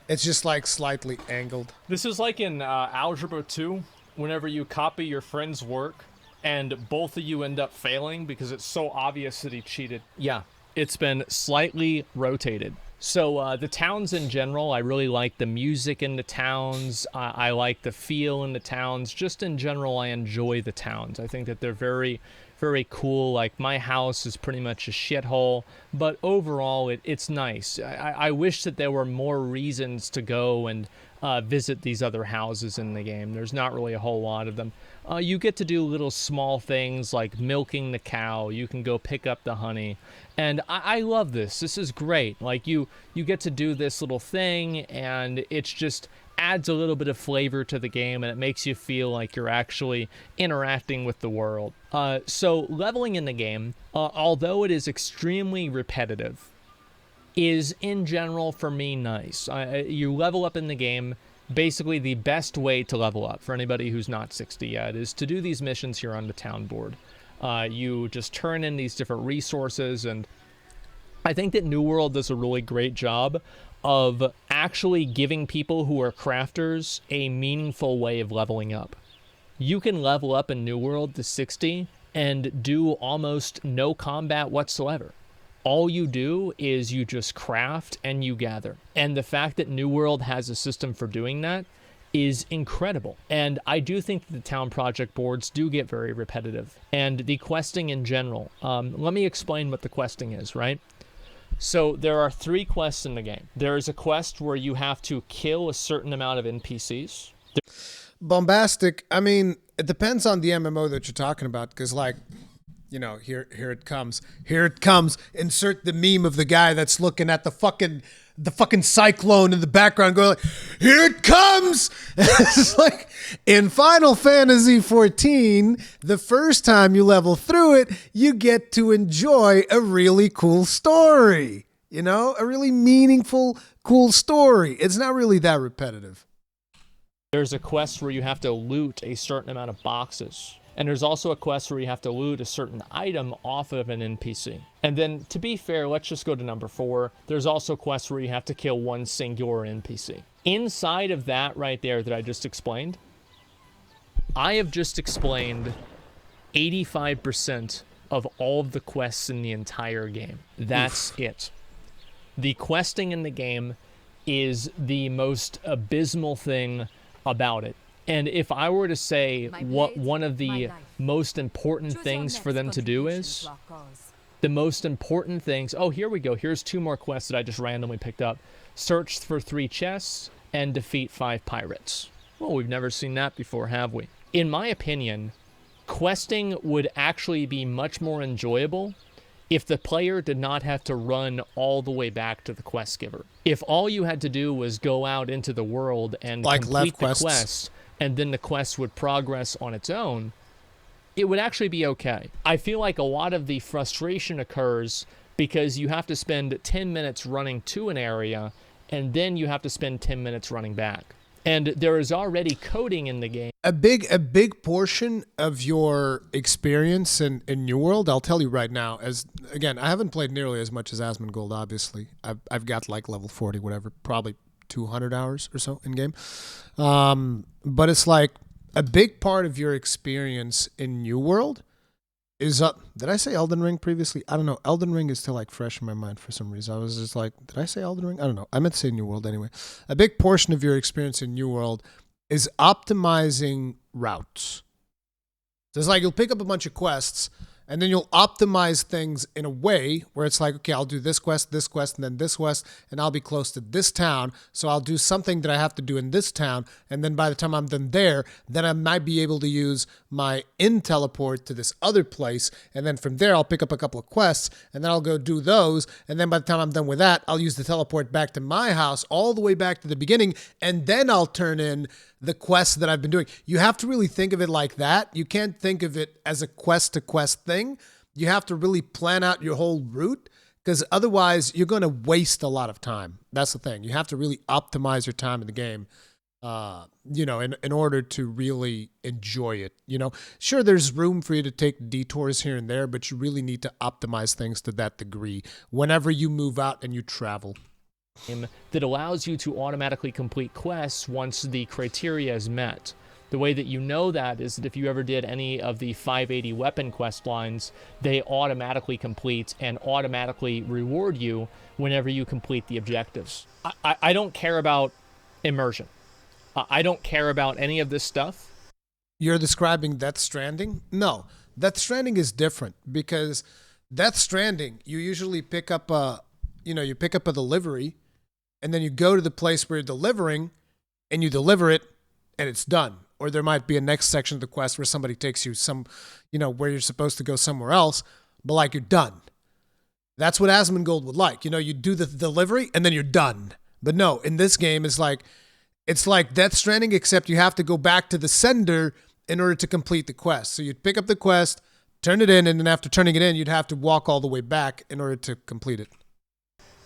It's just like slightly angled. This is like in Algebra 2, whenever you copy your friend's work and both of you end up failing because it's so obvious that he cheated. Yeah, it's been slightly rotated. So the towns in general, I really like the music in the towns. I like the feel in the towns. Just in general, I enjoy the towns. I think that they're very, very cool. Like, my house is pretty much a shithole, but overall, it's nice. I wish that there were more reasons to go and visit these other houses in the game. There's not really a whole lot of them. You get to do little small things like milking the cow. You can go pick up the honey. And I love this. This is great. Like, you get to do this little thing, and it's just adds a little bit of flavor to the game, and it makes you feel like you're actually interacting with the world. So leveling in the game, although it is extremely repetitive, is in general for me nice. You level up in the game. Basically, the best way to level up for anybody who's not 60 yet is to do these missions here on the town board. You just turn in these different resources, and I think that New World does a really great job of actually giving people who are crafters a meaningful way of leveling up. You can level up in New World to 60 and do almost no combat whatsoever. All you do is you just craft and you gather. And the fact that New World has a system for doing that is incredible. And I do think that the town project boards do get very repetitive. And the questing in general. Let me explain what the questing is, right? So there are 3 quests in the game. There is a quest where you have to kill a certain amount of NPCs. Bombastic. I mean, it depends on the MMO that you're talking about, because, like, you know, here it comes. Here it comes. Insert the meme of the guy that's looking at the fucking cyclone in the background going like, here it comes. It's like in Final Fantasy XIV, the first time you level through it, you get to enjoy a really cool story. You know, a really meaningful, cool story. It's not really that repetitive. There's a quest where you have to loot a certain amount of boxes. And there's also a quest where you have to loot a certain item off of an NPC. And then, to be fair, let's just go to number 4. There's also quests where you have to kill one singular NPC. Inside of that right there that I just explained, I have just explained 85% of all of the quests in the entire game. That's it. The questing in the game is the most abysmal thing about it. And if I were to say what one of the most important things for them to do is, the most important things, oh, here we go. Here's 2 more quests that I just randomly picked up. Search for 3 chests and defeat 5 pirates. Well, we've never seen that before, have we? In my opinion, questing would actually be much more enjoyable if the player did not have to run all the way back to the quest giver. If all you had to do was go out into the world and complete the quest, and then the quest would progress on its own, it would actually be okay. I feel like a lot of the frustration occurs because you have to spend 10 minutes running to an area, and then you have to spend 10 minutes running back. And there is already coding in the game. A big portion of your experience in New World, I'll tell you right now, as again, I haven't played nearly as much as Asmongold, obviously. I've got like level 40, whatever, probably 200 hours or so in game. But it's like a big part of your experience in New World is did I say Elden Ring previously? I don't know. Elden Ring is still like fresh in my mind for some reason. I was just like, did I say Elden Ring? I don't know. I meant to say New World anyway. A big portion of your experience in New World is optimizing routes. So it's like you'll pick up a bunch of quests, and then you'll optimize things in a way where it's like, okay, I'll do this quest, and then this quest, and I'll be close to this town. So I'll do something that I have to do in this town. And then by the time I'm done there, then I might be able to use my teleport to this other place. And then from there, I'll pick up a couple of quests, and then I'll go do those. And then by the time I'm done with that, I'll use the teleport back to my house all the way back to the beginning. And then I'll turn in the quests that I've been doing. You have to really think of it like that. You can't think of it as a quest-to-quest thing. You have to really plan out your whole route, because otherwise you're going to waste a lot of time. That's the thing. You have to really optimize your time in the game. in order to really enjoy it. Sure, there's room for you to take detours here and there, but you really need to optimize things to that degree whenever you move out and you travel. That allows you to automatically complete quests once the criteria is met. The way that you know that is that if you ever did any of the 580 weapon quest lines, they automatically complete and automatically reward you whenever you complete the objectives. I don't care about immersion. I don't care about any of this stuff. You're describing Death Stranding? No, Death Stranding is different because Death Stranding, you usually pick up a delivery, and then you go to the place where you're delivering, and you deliver it, and it's done. Or there might be a next section of the quest where somebody takes you where you're supposed to go somewhere else, but like you're done. That's what Asmongold would like. You do the delivery, and then you're done. But no, in this game, it's like Death Stranding, except you have to go back to the sender in order to complete the quest. So you'd pick up the quest, turn it in, and then after turning it in, you'd have to walk all the way back in order to complete it.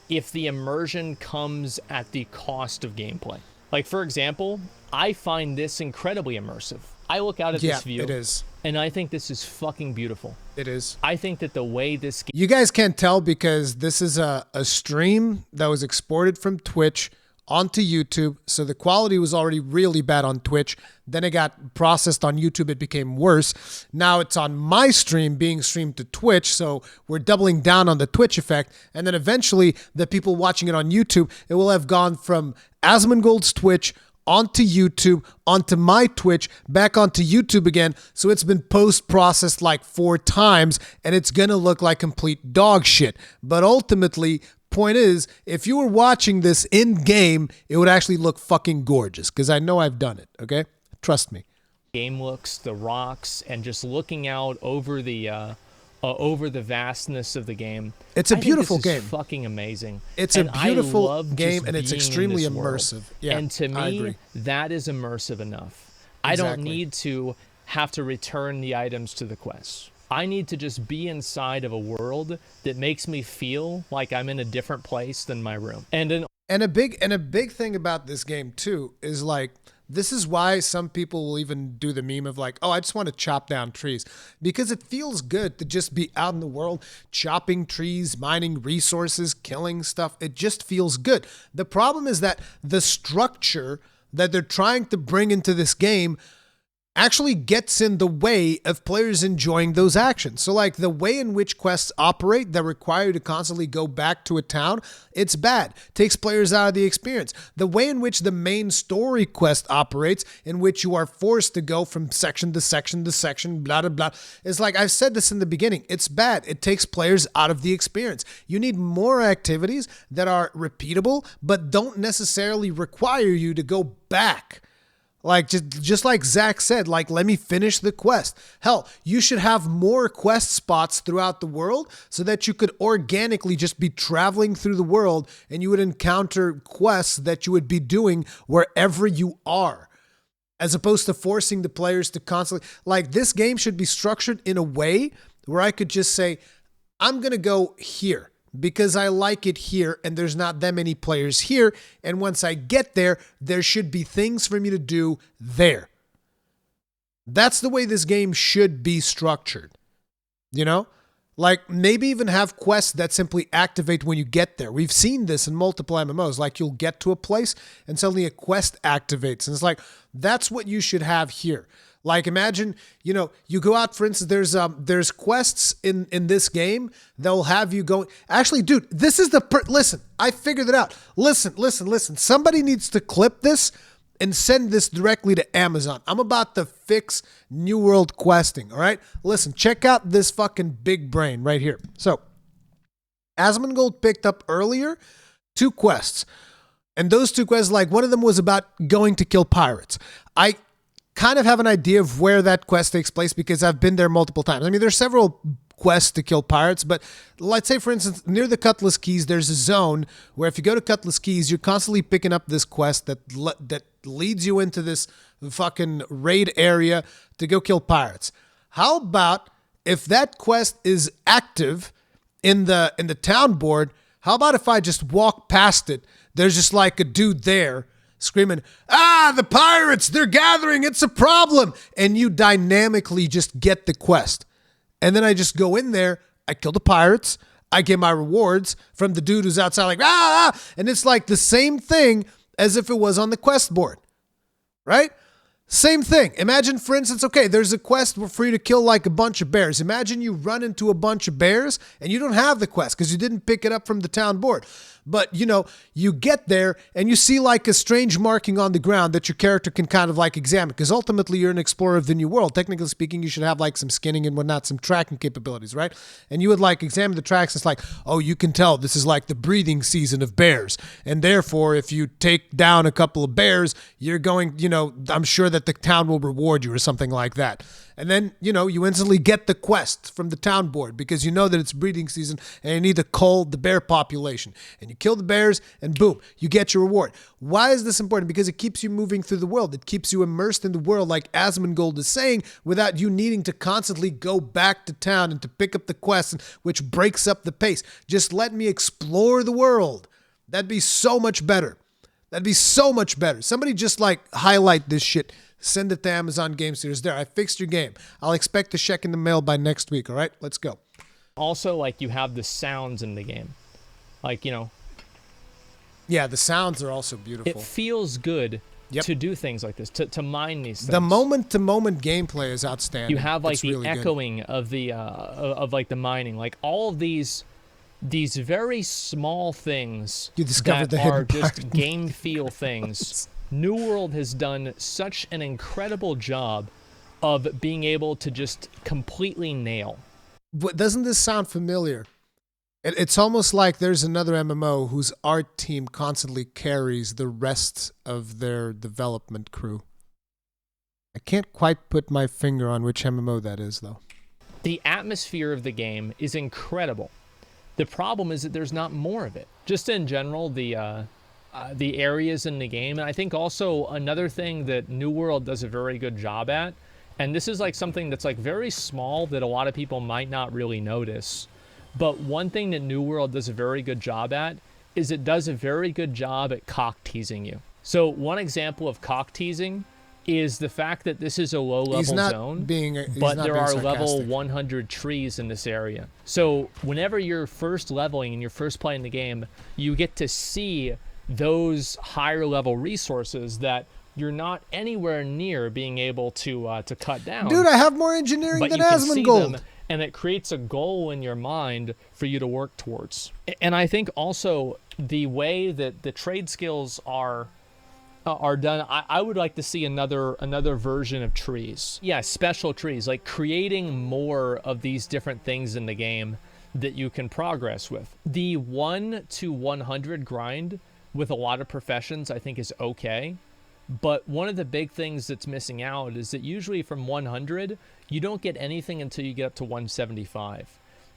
If the immersion comes at the cost of gameplay. Like, for example, I find this incredibly immersive. I look out at this view. It is. And I think this is fucking beautiful. It is. I think that the way this... You guys can't tell because this is a stream that was exported from Twitch onto YouTube, so the quality was already really bad on Twitch. Then it got processed on YouTube, it became worse. Now it's on my stream being streamed to Twitch, so we're doubling down on the Twitch effect. And then eventually, the people watching it on YouTube, it will have gone from Asmongold's Twitch onto YouTube, onto my Twitch, back onto YouTube again. So it's been post-processed like 4 times, and it's gonna look like complete dog shit. But ultimately, point is, if you were watching this in game, it would actually look fucking gorgeous because I know I've done it. Okay, trust me. Game looks, the rocks, and just looking out over the vastness of the game. It's a beautiful game. Fucking amazing. It's a beautiful game, and it's extremely immersive. Yeah, and to me, that is immersive enough. Exactly. I don't need to have to return the items to the quest. I need to just be inside of a world that makes me feel like I'm in a different place than my room. And a big thing about this game too is like, this is why some people will even do the meme of like, oh, I just want to chop down trees, because it feels good to just be out in the world, chopping trees, mining resources, killing stuff. It just feels good. The problem is that the structure that they're trying to bring into this game actually gets in the way of players enjoying those actions. So like the way in which quests operate that require you to constantly go back to a town, it's bad. Takes players out of the experience. The way in which the main story quest operates, in which you are forced to go from section to section to section, blah, blah, blah, is like, I've said this in the beginning, it's bad. It takes players out of the experience. You need more activities that are repeatable, but don't necessarily require you to go back. Like, just like Zach said, like, let me finish the quest. Hell, you should have more quest spots throughout the world so that you could organically just be traveling through the world and you would encounter quests that you would be doing wherever you are, as opposed to forcing the players to constantly... Like, this game should be structured in a way where I could just say, I'm going to go here because I like it here and there's not that many players here. And once I get there, there should be things for me to do there. That's the way this game should be structured. You know? Like, maybe even have quests that simply activate when you get there. We've seen this in multiple MMOs. Like, you'll get to a place and suddenly a quest activates. And it's like, that's what you should have here. Like, imagine, you know, you go out, for instance, there's quests in this game that will have you going. Actually, dude, this is listen, I figured it out. Listen. Somebody needs to clip this and send this directly to Amazon. I'm about to fix New World questing, all right? Listen, check out this fucking big brain right here. So, Asmongold picked up earlier 2 quests. And those 2 quests, like, one of them was about going to kill pirates. I kind of have an idea of where that quest takes place because I've been there multiple times. I mean, there's several quests to kill pirates, but let's say, for instance, near the Cutlass Keys, there's a zone where if you go to Cutlass Keys, you're constantly picking up this quest that leads you into this fucking raid area to go kill pirates. How about if that quest is active in the town board? How about if I just walk past it? There's just like a dude there screaming, the pirates, they're gathering, it's a problem. And you dynamically just get the quest. And then I just go in there, I kill the pirates, I get my rewards from the dude who's outside like, and it's like the same thing as if it was on the quest board, right? Same thing. Imagine, for instance, okay, there's a quest for you to kill like a bunch of bears. Imagine you run into a bunch of bears and you don't have the quest because you didn't pick it up from the town board. But, you get there and you see like a strange marking on the ground that your character can kind of like examine because ultimately you're an explorer of the new world. Technically speaking, you should have like some skinning and whatnot, some tracking capabilities, right? And you would like examine the tracks. It's like, oh, you can tell this is like the breeding season of bears. And therefore, if you take down a couple of bears, you're going, I'm sure that the town will reward you or something like that. And then, you instantly get the quest from the town board because you know that it's breeding season and you need to cull the bear population. And you kill the bears and boom, you get your reward. Why is this important? Because it keeps you moving through the world. It keeps you immersed in the world like Asmongold is saying without you needing to constantly go back to town and to pick up the quest, which breaks up the pace. Just let me explore the world. That'd be so much better. That'd be so much better. Somebody just like highlight this shit. Send it to Amazon Game Studios. There, I fixed your game. I'll expect a check in the mail by next week, all right? Let's go. Also, like, you have the sounds in the game. Like, Yeah, the sounds are also beautiful. It feels good to do things like this, to mine these things. The moment-to-moment gameplay is outstanding. You have, like, the really echoing good. of the, of like, the mining. Like, all of these very small things that are just game feel things. New World has done such an incredible job of being able to just completely nail. But doesn't this sound familiar? It's almost like there's another MMO whose art team constantly carries the rest of their development crew. I can't quite put my finger on which MMO that is, though. The atmosphere of the game is incredible. The problem is that there's not more of it. Just in general, the areas in the game. And I think also another thing that New World does a very good job at, and this is like something that's like very small that a lot of people might not really notice, but one thing that New World does a very good job at is it does a very good job at cock teasing you. So one example of cock teasing is the fact that this is a low-level zone, but there are level 100 trees in this area. So whenever you're first leveling and you're first playing the game, you get to see those higher level resources that you're not anywhere near being able to cut down. Dude, I have more engineering than Asmongold. And it creates a goal in your mind for you to work towards. And I think also the way that the trade skills are done, I would like to see another version of trees. Yeah, special trees, like creating more of these different things in the game that you can progress with. The 1 to 100 grind with a lot of professions, I think, is okay. But one of the big things that's missing out is that usually from 100, you don't get anything until you get up to 175.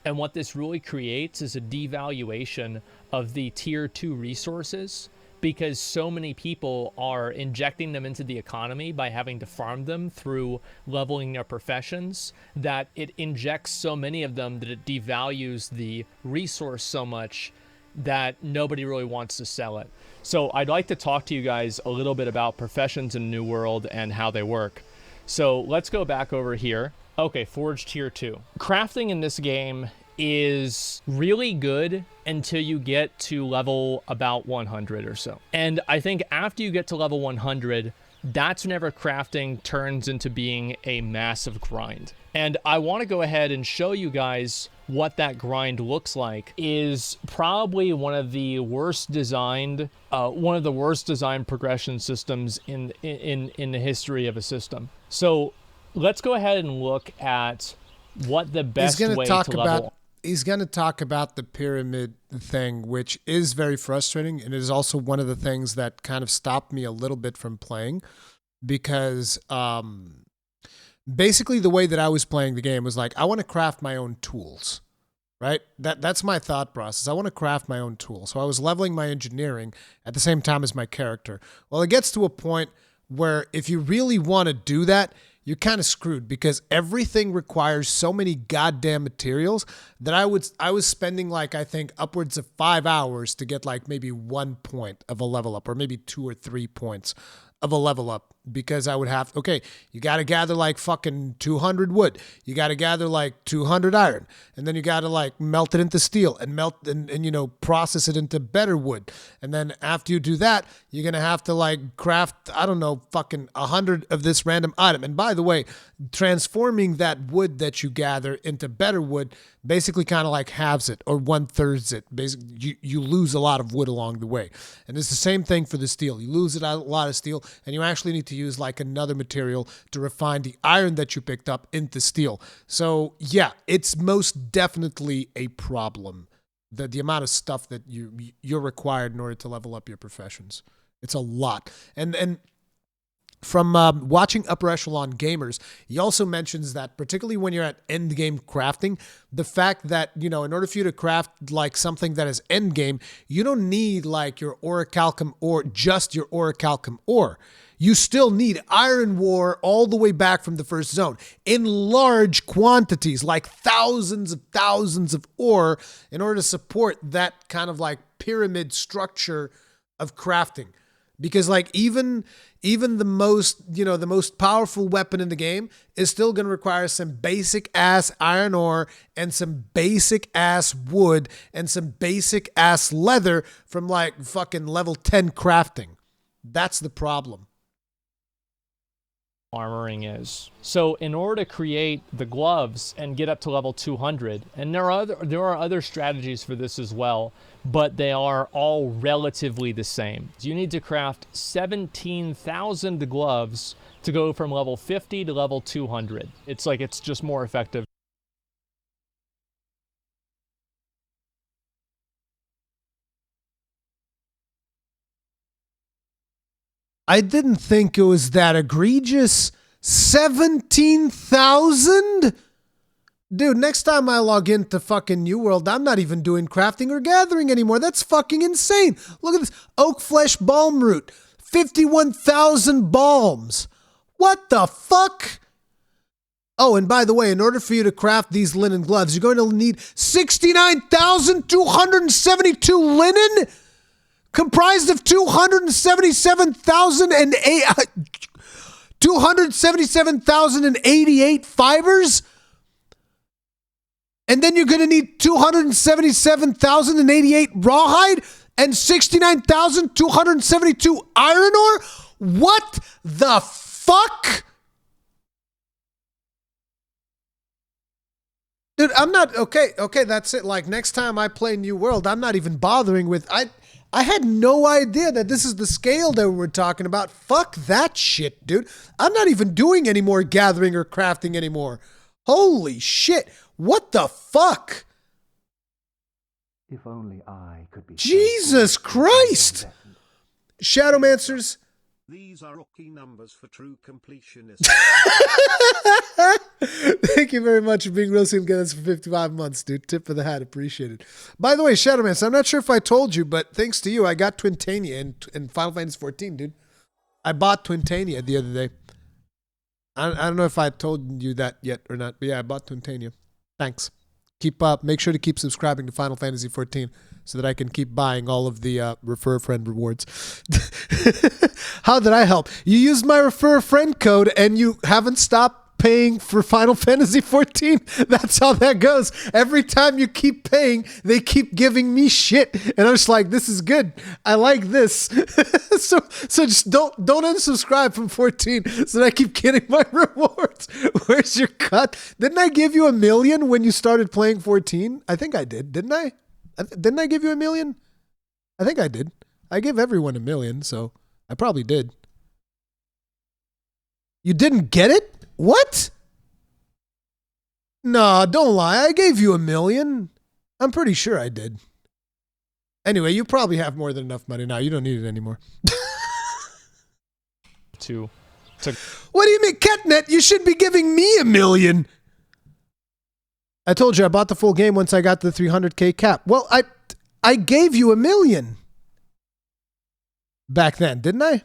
And what this really creates is a devaluation of the tier 2 resources because so many people are injecting them into the economy by having to farm them through leveling their professions that it injects so many of them that it devalues the resource so much that nobody really wants to sell it. So I'd like to talk to you guys a little bit about professions in New World and how they work. So let's go back over here. Okay, Forge Tier 2. Crafting in this game is really good until you get to level about 100 or so. And I think after you get to level 100, that's whenever crafting turns into being a massive grind. And I want to go ahead and show you guys what that grind looks like. Is probably one of the worst designed progression systems in the history of a system. So let's go ahead and look at what the best way to level. He's going to talk about the pyramid thing, which is very frustrating. And it is also one of the things that kind of stopped me a little bit from playing because basically the way that I was playing the game was like, I want to craft my own tools, right? That's my thought process. I want to craft my own tools. So I was leveling my engineering at the same time as my character. Well, it gets to a point where if you really want to do that, you're kind of screwed because everything requires so many goddamn materials that I was spending like, I think upwards of 5 hours to get like maybe 1 point of a level up or maybe 2 or 3 points of a level up because I would have, okay, you got to gather like fucking 200 wood. You got to gather like 200 iron. And then you got to like melt it into steel and melt and, you know, process it into better wood. And then after you do that, you're going to have to like craft, I don't know, fucking 100 of this random item. And by the way, transforming that wood that you gather into better wood basically kind of like halves it or 1/3 it. Basically, you lose a lot of wood along the way. And it's the same thing for the steel. You lose a lot of steel and you actually need to use like another material to refine the iron that you picked up into steel. So yeah, it's most definitely a problem. The amount of stuff that you're required in order to level up your professions. It's a lot. And from watching Upper Echelon Gamers, he also mentions that particularly when you're at end game crafting, the fact that, you know, in order for you to craft like something that is end game, you don't need like your orichalcum ore, just your orichalcum ore. You still need iron ore all the way back from the first zone in large quantities, like thousands of ore in order to support that kind of like pyramid structure of crafting. Because like even the most, you know, the most powerful weapon in the game is still going to require some basic ass iron ore and some basic ass wood and some basic ass leather from like fucking level 10 crafting. That's the problem. Armoring is. So in order to create the gloves and get up to level 200, and there are other strategies for this as well, but they are all relatively the same. You need to craft 17,000 gloves to go from level 50 to level 200. It's just more effective. I didn't think it was that egregious. 17,000? Dude, next time I log into fucking New World, I'm not even doing crafting or gathering anymore. That's fucking insane. Look at this. Oak flesh balm root. 51,000 balms. What the fuck? Oh, and by the way, in order for you to craft these linen gloves, you're going to need 69,272 linen? Comprised of 277,088 fibers? And then you're going to need 277,088 rawhide and 69,272 iron ore? What the fuck? Dude, I'm not, okay, that's it. Like, next time I play New World, I'm not even bothering with, I had no idea that this is the scale that we're talking about. Fuck that shit, dude. I'm not even doing any more gathering or crafting anymore. Holy shit. What the fuck? If only I could be. Jesus Christ. Shadowmancers. These are rocky numbers for true completionists. Thank you very much for being real soon. Get us for 55 months, dude. Tip of the hat. Appreciate it. By the way, Shadowmancer, I'm not sure if I told you, but thanks to you, I got Twintania in Final Fantasy 14, dude. I bought Twintania the other day. I don't know if I told you that yet or not, but yeah, I bought Twintania. Thanks. Keep up. Make sure to keep subscribing to Final Fantasy 14 so that I can keep buying all of the refer a friend rewards. How did I help? You used my refer a friend code and you haven't stopped paying for Final Fantasy 14. That's how that goes. Every time you keep paying, they keep giving me shit. And I'm just like, this is good. I like this. so just don't unsubscribe from 14 so that I keep getting my rewards. Where's your cut? Didn't I give you $1 million when you started playing 14? I think I did. Didn't I? Didn't I give you $1 million? I think I did. I give everyone $1 million, so I probably did. You didn't get it? What? No, don't lie. I gave you $1 million. I'm pretty sure I did. Anyway, you probably have more than enough money now. You don't need it anymore. What do you mean, Ketnet? You should be giving me $1 million. I told you I bought the full game once I got the 300K cap. Well, I gave you $1 million back then, didn't I?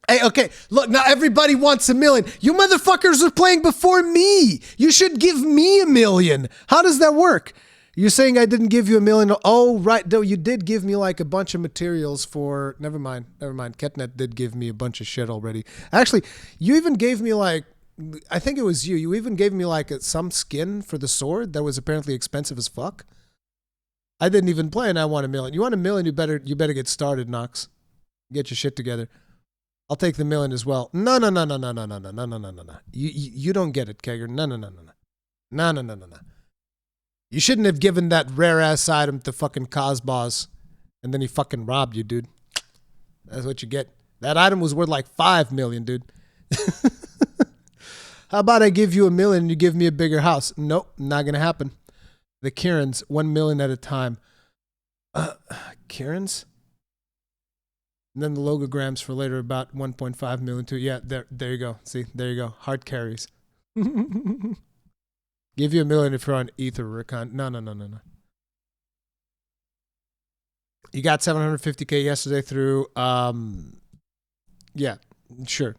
Hey, okay, look, now everybody wants 1 million. You motherfuckers are playing before me. You should give me 1 million. How does that work? You're saying I didn't give you 1 million? Oh, right. No, you did give me like a bunch of materials for... Never mind. Ketnet did give me a bunch of shit already. Actually, you even gave me like... I think it was you. You even gave me like some skin for the sword that was apparently expensive as fuck. I didn't even play and I want 1 million. You want 1 million, you better get started, Nox. Get your shit together. I'll take the 1 million as well. No. You don't get it, Kegger. No. You shouldn't have given that rare ass item to fucking Cosbos, and then he fucking robbed you, dude. That's what you get. That item was worth like 5 million, dude. How about I give you 1 million and you give me a bigger house? Nope, not gonna happen. The Kieran's 1 million at a time. Kieran's? And then the logograms for later, about 1.5 million too. Yeah, there you go. See, there you go. Hard carries. Give you 1 million if you're on Ether, Rurikhan. No. You got 750K yesterday through, yeah, sure.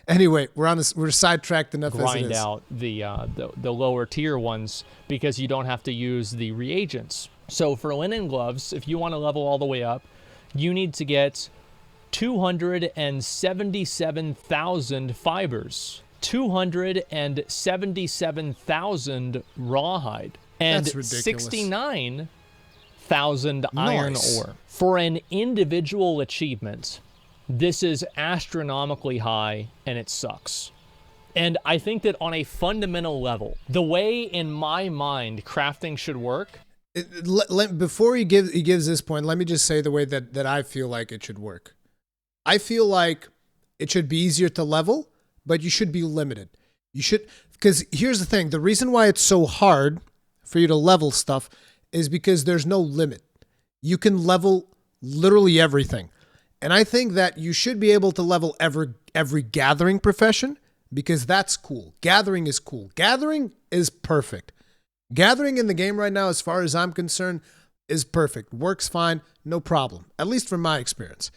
Anyway, we're sidetracked enough as it is. Grind out the lower tier ones because you don't have to use the reagents. So for linen gloves, if you want to level all the way up, you need to get 277,000 fibers, 277,000 rawhide, and 69,000 iron ore. For an individual achievement, this is astronomically high, and it sucks. And I think that on a fundamental level, the way in my mind crafting should work... Before he gives this point, let me just say the way that I feel like it should work. I feel like it should be easier to level, but you should be limited. You should, because here's the thing. The reason why it's so hard for you to level stuff is because there's no limit. You can level literally everything. And I think that you should be able to level every gathering profession because that's cool. Gathering is cool. Gathering is perfect. Gathering in the game right now, as far as I'm concerned, is perfect. Works fine, no problem. At least from my experience.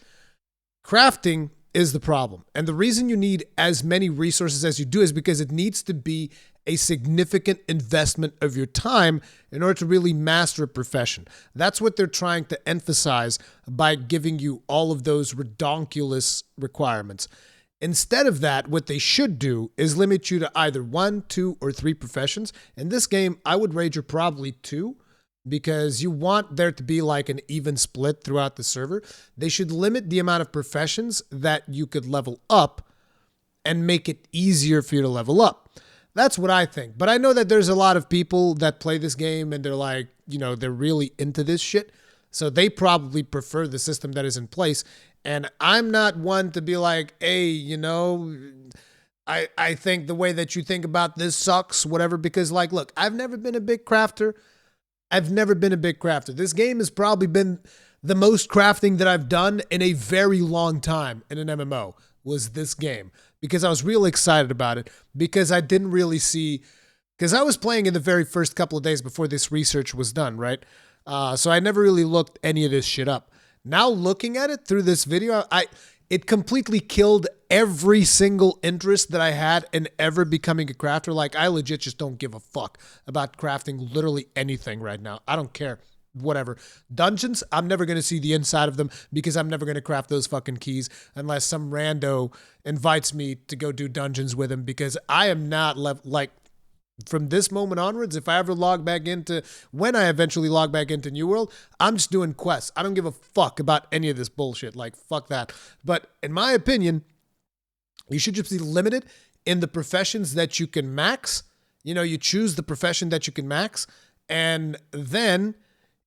Crafting is the problem. And the reason you need as many resources as you do is because it needs to be a significant investment of your time in order to really master a profession. That's what they're trying to emphasize by giving you all of those redonkulous requirements. Instead of that, what they should do is limit you to either 1, 2, or 3 professions. In this game, I would wager probably 2. Because you want there to be like an even split throughout the server. They should limit the amount of professions that you could level up and make it easier for you to level up. That's what I think. But I know that there's a lot of people that play this game and they're like, they're really into this shit. So they probably prefer the system that is in place. And I'm not one to be like, hey, I think the way that you think about this sucks, whatever. Because look, I've never been a big crafter. This game has probably been the most crafting that I've done in a very long time in an MMO was this game because I was real excited about it because I didn't really see, because I was playing in the very first couple of days before this research was done, right? So I never really looked any of this shit up. Now looking at it through this video, it completely killed every single interest that I had in ever becoming a crafter. Like, I legit just don't give a fuck about crafting literally anything right now. I don't care. Whatever. Dungeons, I'm never going to see the inside of them because I'm never going to craft those fucking keys unless some rando invites me to go do dungeons with him because I am not from this moment onwards, if I ever when I eventually log back into New World, I'm just doing quests. I don't give a fuck about any of this bullshit. Like, fuck that. But in my opinion, you should just be limited in the professions that you can max. You choose the profession that you can max, and then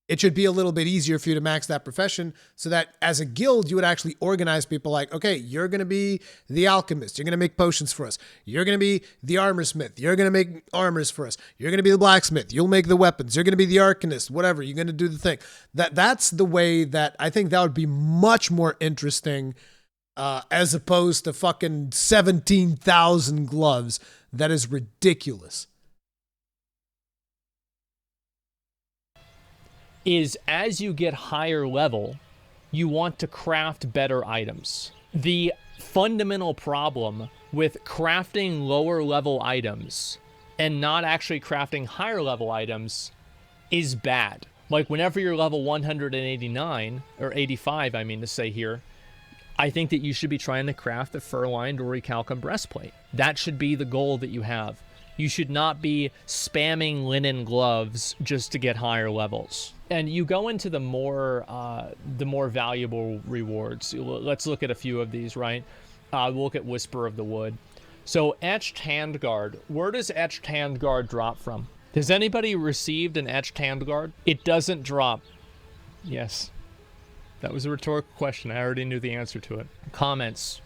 it should be a little bit easier for you to max that profession so that as a guild, you would actually organize people like, okay, you're going to be the alchemist. You're going to make potions for us. You're going to be the armor smith. You're going to make armors for us. You're going to be the blacksmith. You'll make the weapons. You're going to be the arcanist, whatever. You're going to do the thing. That's the way that I think that would be much more interesting as opposed to fucking 17,000 gloves. That is ridiculous. Is as you get higher level, you want to craft better items. The fundamental problem with crafting lower level items and not actually crafting higher level items is bad. Like whenever you're level 189 or 85, I mean to say here, I think that you should be trying to craft the fur-lined orichalcum breastplate. That should be the goal that you have. You should not be spamming linen gloves just to get higher levels. And you go into the more valuable rewards. Let's look at a few of these, right? We'll look at Whisper of the Wood. So Etched Handguard. Where does Etched Handguard drop from? Has anybody received an Etched Handguard? It doesn't drop. Yes. That was a rhetorical question. I already knew the answer to it. Comments.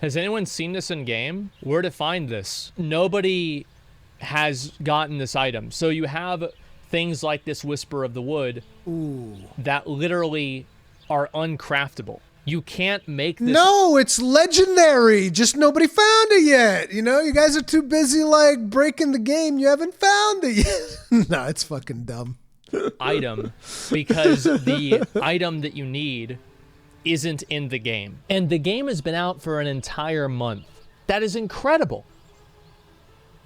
Has anyone seen this in game? Where to find this? Nobody has gotten this item. So you have things like this Whisper of the Wood that literally are uncraftable. You can't make this. No, it's legendary. Just nobody found it yet. You know, you guys are too busy like breaking the game. You haven't found it yet. No, it's fucking dumb. Item, because the item that you need isn't in the game. And the game has been out for an entire month. That is incredible.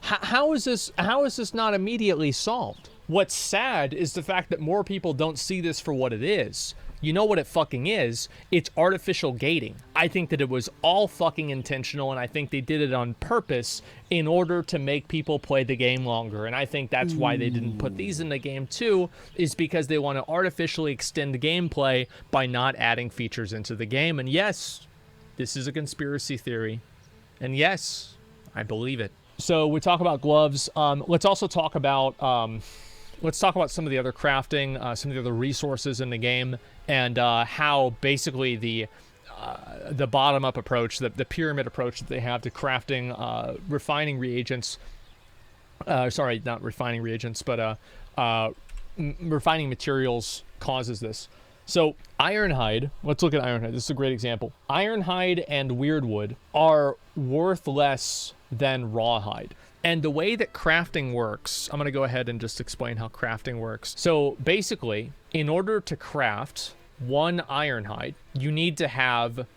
How is this not immediately solved? What's sad is the fact that more people don't see this for what it is. You know what it fucking is? It's artificial gating. I think that it was all fucking intentional, and I think they did it on purpose in order to make people play the game longer. And I think that's why they didn't put these in the game too, is because they want to artificially extend the gameplay by not adding features into the game. And yes, this is a conspiracy theory. And yes, I believe it. So we talk about gloves. Let's also talk about some of the other crafting, some of the other resources in the game, and how basically the bottom-up approach, the pyramid approach that they have to crafting, refining reagents. Sorry, not refining reagents, but refining materials causes this. So Ironhide, let's look at Ironhide. This is a great example. Ironhide and Weirdwood are worth less than Rawhide. And the way that crafting works, I'm going to go ahead and just explain how crafting works. So basically, in order to craft one Ironhide, you need to have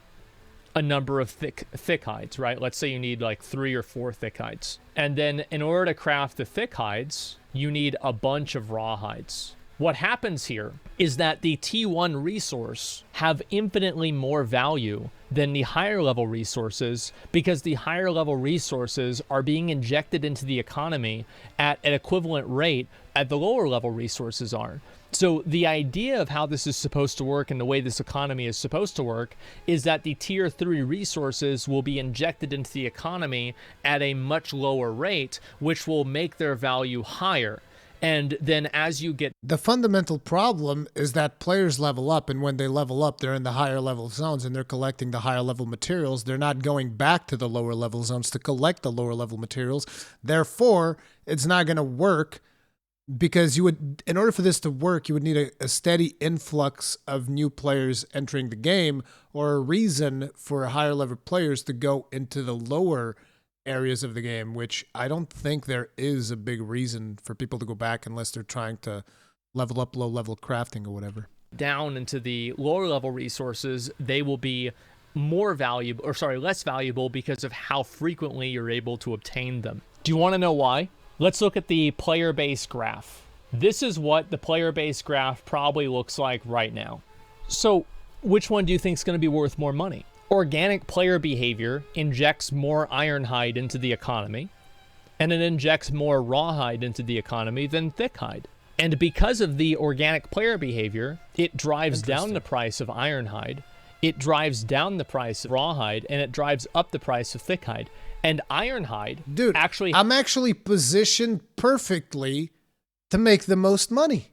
a number of thick hides, right? Let's say you need like 3 or 4 thick hides. And then in order to craft the thick hides, you need a bunch of raw hides. What happens here is that the T1 resource have infinitely more value than the higher level resources, because the higher level resources are being injected into the economy at an equivalent rate at the lower level resources are. So the idea of how this is supposed to work and the way this economy is supposed to work is that the tier 3 resources will be injected into the economy at a much lower rate, which will make their value higher. And then as you get... The fundamental problem is that players level up, and when they level up, they're in the higher level zones and they're collecting the higher level materials. They're not going back to the lower level zones to collect the lower level materials. Therefore, it's not going to work, because you would, in order for this to work, you would need a steady influx of new players entering the game, or a reason for higher level players to go into the lower areas of the game, which I don't think there is a big reason for people to go back unless they're trying to level up low level crafting or whatever. Down into the lower level resources, they will be more valuable, or sorry, less valuable, because of how frequently you're able to obtain them. Do you want to know why? Let's look at the player base graph. This is what the player base graph probably looks like right now. So which one do you think is going to be worth more money? Organic player behavior injects more Ironhide into the economy, and it injects more Rawhide into the economy than Thickhide. And because of the organic player behavior, it drives down the price of Ironhide, it drives down the price of Rawhide, and it drives up the price of Thickhide. And Ironhide, dude, I'm actually positioned perfectly to make the most money.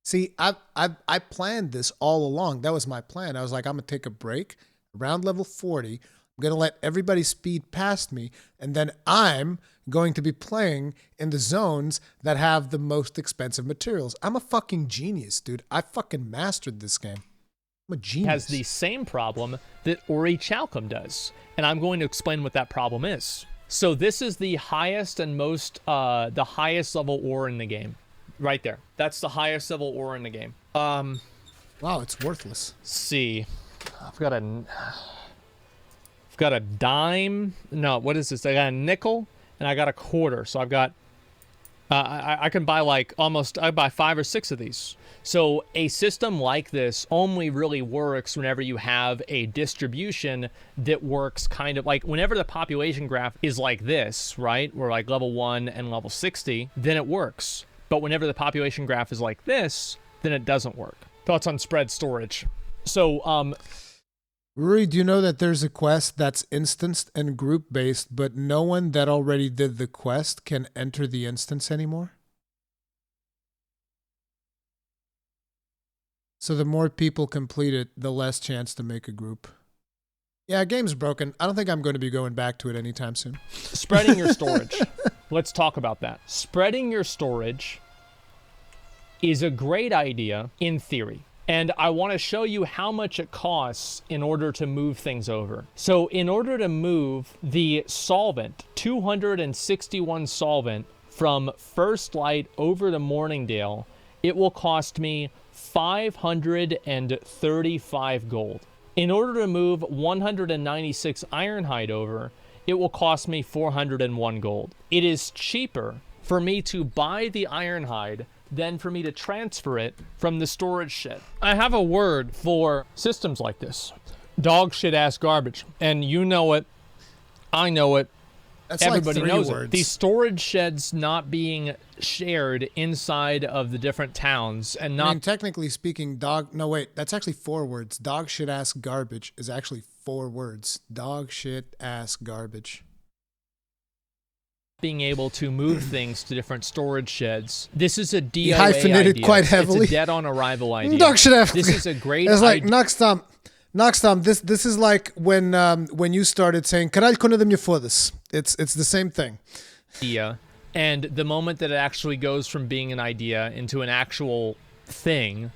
See, I planned this all along. That was my plan. I was like, I'm gonna take a break around level 40. I'm going to let everybody speed past me, and then I'm going to be playing in the zones that have the most expensive materials. I'm a fucking genius, dude. I fucking mastered this game. I'm a genius. Has the same problem that orichalcum does, and I'm going to explain what that problem is. So this is the highest and most, the highest level ore in the game. Right there. That's the highest level ore in the game. Wow, it's worthless. See. I've got I've got a dime. No, what is this? I got a nickel and I got a quarter. So I've got, I can buy like I buy 5 or 6 of these. So a system like this only really works whenever you have a distribution that works kind of like whenever the population graph is like this, right? We're like level 1 and level 60, then it works. But whenever the population graph is like this, then it doesn't work. Thoughts on spread storage? So, Ruri, do you know that there's a quest that's instanced and group-based, but no one that already did the quest can enter the instance anymore? So the more people complete it, the less chance to make a group. Yeah, game's broken. I don't think I'm going to be going back to it anytime soon. Spreading your storage. Let's talk about that. Spreading your storage is a great idea in theory. And I want to show you how much it costs in order to move things over. So in order to move the solvent, 261 solvent from First Light over to Morningdale, it will cost me 535 gold. In order to move 196 Ironhide over, it will cost me 401 gold. It is cheaper for me to buy the Ironhide than for me to transfer it from the storage shed. I have a word for systems like this. Dog shit ass garbage. And you know it. I know it. That's Everybody like 3 knows words. it. These storage sheds not being shared inside of the different towns and not... I mean, technically speaking, no wait, that's actually 4 words. Dog shit ass garbage is actually 4 words. Dog shit ass garbage. Being able to move things to different storage sheds. This is a DOA He hyphenated idea. quite heavily. It's a dead on arrival idea. Dog shit ass. This is a great It's like idea. Noxtom, this is like when you started saying "Caralho, kunde me foda-se." It's the same thing. And the moment that it actually goes from being an idea into an actual thing,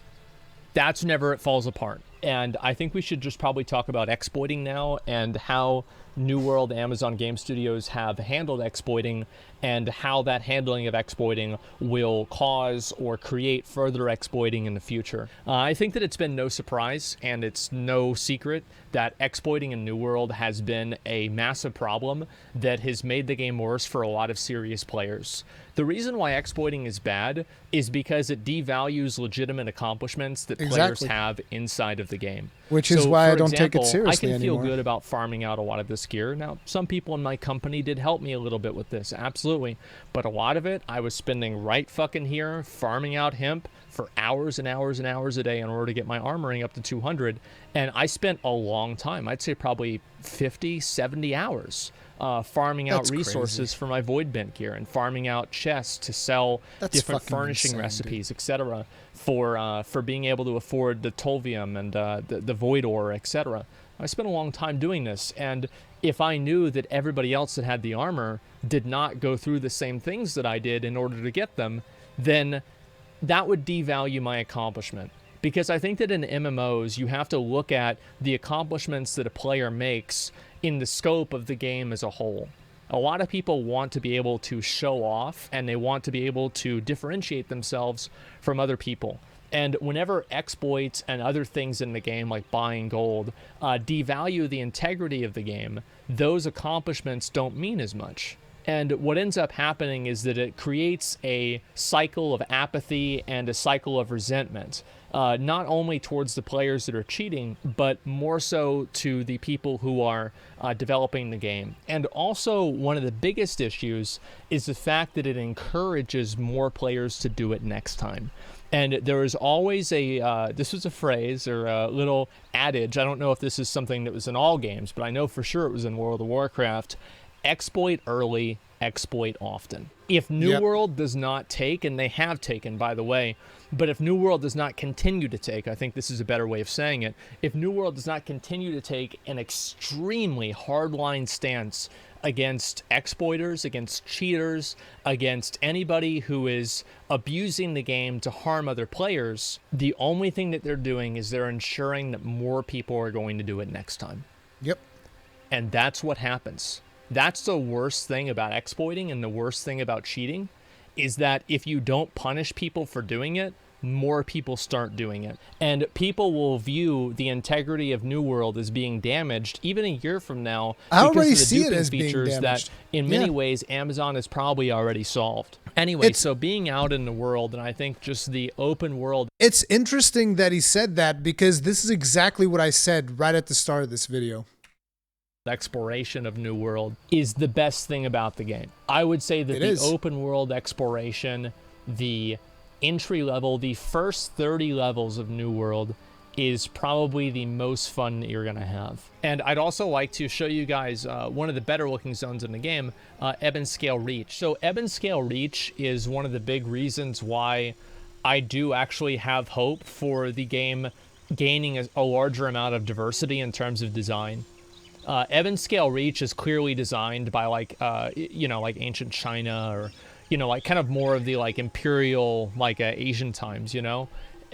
that's whenever it falls apart. And I think we should just probably talk about exploiting now and how New World Amazon Game Studios have handled exploiting and how that handling of exploiting will cause or create further exploiting in the future. I think that it's been no surprise and it's no secret that exploiting in New World has been a massive problem that has made the game worse for a lot of serious players. The reason why exploiting is bad is because it devalues legitimate accomplishments that players have inside of the game. Which is why I don't take it seriously I can feel anymore. good about farming out a lot of this gear. Now, some people in my company did help me a little bit with this, absolutely. But a lot of it, I was spending right fucking here farming out hemp for hours and hours and hours a day in order to get my armoring up to 200. And I spent a long time, I'd say probably 50, 70 hours farming out resources for my void bent gear and farming out chests to sell different furnishing recipes, etc. For being able to afford the Tolvium and the void ore, etc. I spent a long time doing this, and if I knew that everybody else that had the armor did not go through the same things that I did in order to get them, then that would devalue my accomplishment. Because I think that in MMOs, you have to look at the accomplishments that a player makes in the scope of the game as a whole. A lot of people want to be able to show off, and they want to be able to differentiate themselves from other people. And whenever exploits and other things in the game, like buying gold, devalue the integrity of the game, those accomplishments don't mean as much. And what ends up happening is that it creates a cycle of apathy and a cycle of resentment, not only towards the players that are cheating, but more so to the people who are developing the game. And also, one of the biggest issues is the fact that it encourages more players to do it next time. And there is always this was a phrase or a little adage, I don't know if this is something that was in all games, but I know for sure it was in World of Warcraft: exploit early, exploit often. If New World does not take, and they have taken, by the way, but if New World does not continue to take, I think this is a better way of saying it, if New World does not continue to take an extremely hardline stance against exploiters, against cheaters, against anybody who is abusing the game to harm other players, the only thing that they're doing is they're ensuring that more people are going to do it next time. Yep. And that's what happens. That's the worst thing about exploiting and the worst thing about cheating, is that if you don't punish people for doing it, more people start doing it. And people will view the integrity of New World as being damaged even a year from now because of the duping features that in many ways Amazon has probably already solved. Anyway, so being out in the world, and I think just the open world. It's interesting that he said that, because this is exactly what I said right at the start of this video. Exploration of New World is the best thing about the game. I would say that the open world exploration, the entry level, the first 30 levels of New World is probably the most fun that you're gonna have. And I'd also like to show you guys one of the better looking zones in the game, Ebonscale Reach. So Ebonscale Reach is one of the big reasons why I do actually have hope for the game gaining a larger amount of diversity in terms of design. Ebonscale Reach is clearly designed by like ancient China, or like kind of more of the like imperial Asian times,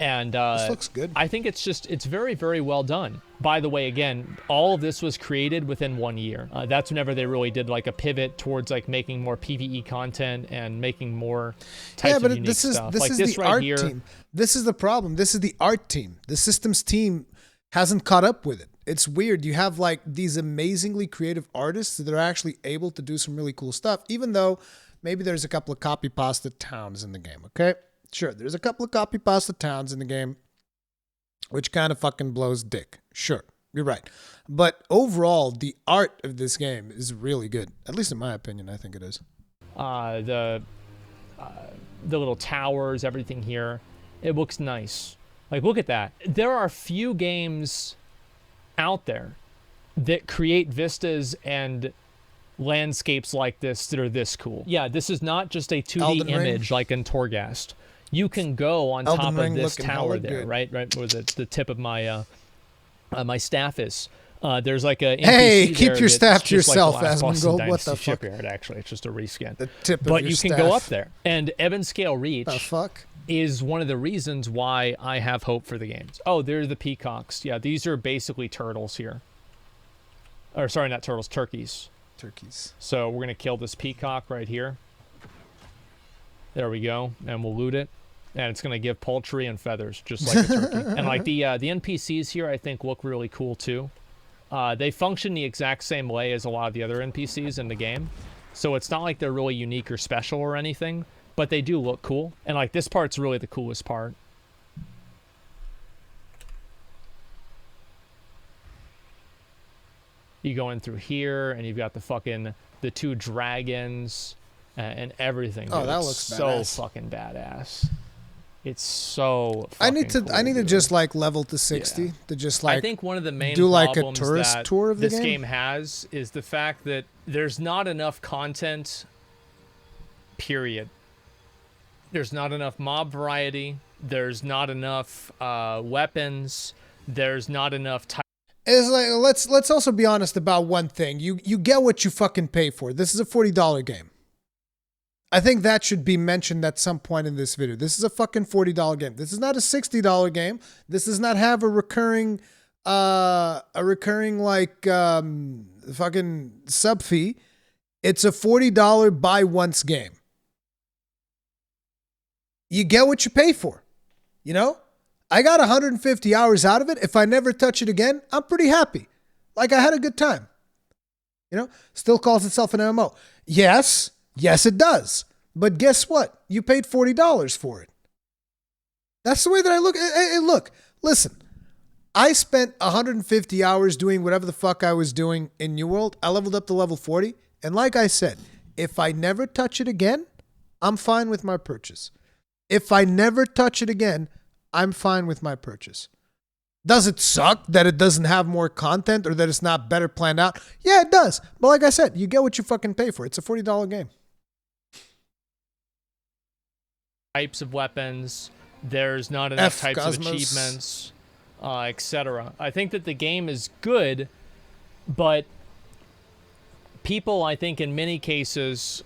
and this looks good. I think it's very, very well done. By the way, again, all of this was created within 1 year. That's whenever they really did like a pivot towards like making more PvE content and making more types of unique stuff. This is the art team. This is the problem. This is the art team. The systems team hasn't caught up with it. It's weird. You have like these amazingly creative artists that are actually able to do some really cool stuff, even though maybe there's a couple of copy-pasta towns in the game, okay? Sure, there's a couple of copy-pasta towns in the game, which kind of fucking blows dick. Sure, you're right. But overall, the art of this game is really good. At least in my opinion, I think it is. The little towers, everything here, it looks nice. Like, look at that. There are few games out there that create vistas and landscapes like this that are this cool. Yeah, this is not just a 2D image like in Torghast. You can go on top of this tower there, right where the tip of my my staff is. There's like a NPC hey, keep your staff to yourself, Asmongold. What the fuck? Shipyard, actually, it's just a reskin. The tip of but your you can staff. go up there, and Ebonscale Reach. The fuck? Is one of the reasons why I have hope for the games. Oh, they're the peacocks. Yeah, these are basically turtles here. Or sorry, not turtles, turkeys. Turkeys. So we're gonna kill this peacock right here. There we go, and we'll loot it. And it's gonna give poultry and feathers, just like a turkey. And like the NPCs here, I think look really cool too. They function the exact same way as a lot of the other NPCs in the game. So it's not like they're really unique or special or anything, but they do look cool. And like this part's really the coolest part. You go in through here and you've got the two dragons and everything. Oh, dude. that looks so fucking badass. It's so I need to cool, just like level to 60 to just like I think one of the main do like a problems tourist that tour of the this game has is the fact that there's not enough content, period. There's not enough mob variety. There's not enough weapons. There's not enough It's like let's also be honest about one thing. You get what you fucking pay for. This is a $40 game. I think that should be mentioned at some point in this video. This is a fucking $40 game. This is not a $60 game. This does not have a recurring like fucking sub fee. It's a $40 buy once game. You get what you pay for. You know? I got 150 hours out of it. If I never touch it again, I'm pretty happy. Like, I had a good time. You know? Still calls itself an MMO. Yes, it does. But guess what? You paid $40 for it. That's the way that I look. Hey, look, listen. I spent 150 hours doing whatever the fuck I was doing in New World. I leveled up to level 40. And like I said, if I never touch it again, I'm fine with my purchase. If I never touch it again, I'm fine with my purchase. Does it suck that it doesn't have more content or that it's not better planned out? Yeah, it does. But like I said, you get what you fucking pay for. It's a $40 game. types of weapons. There's not enough types of achievements, etc. I think that the game is good, but people, I think, in many cases,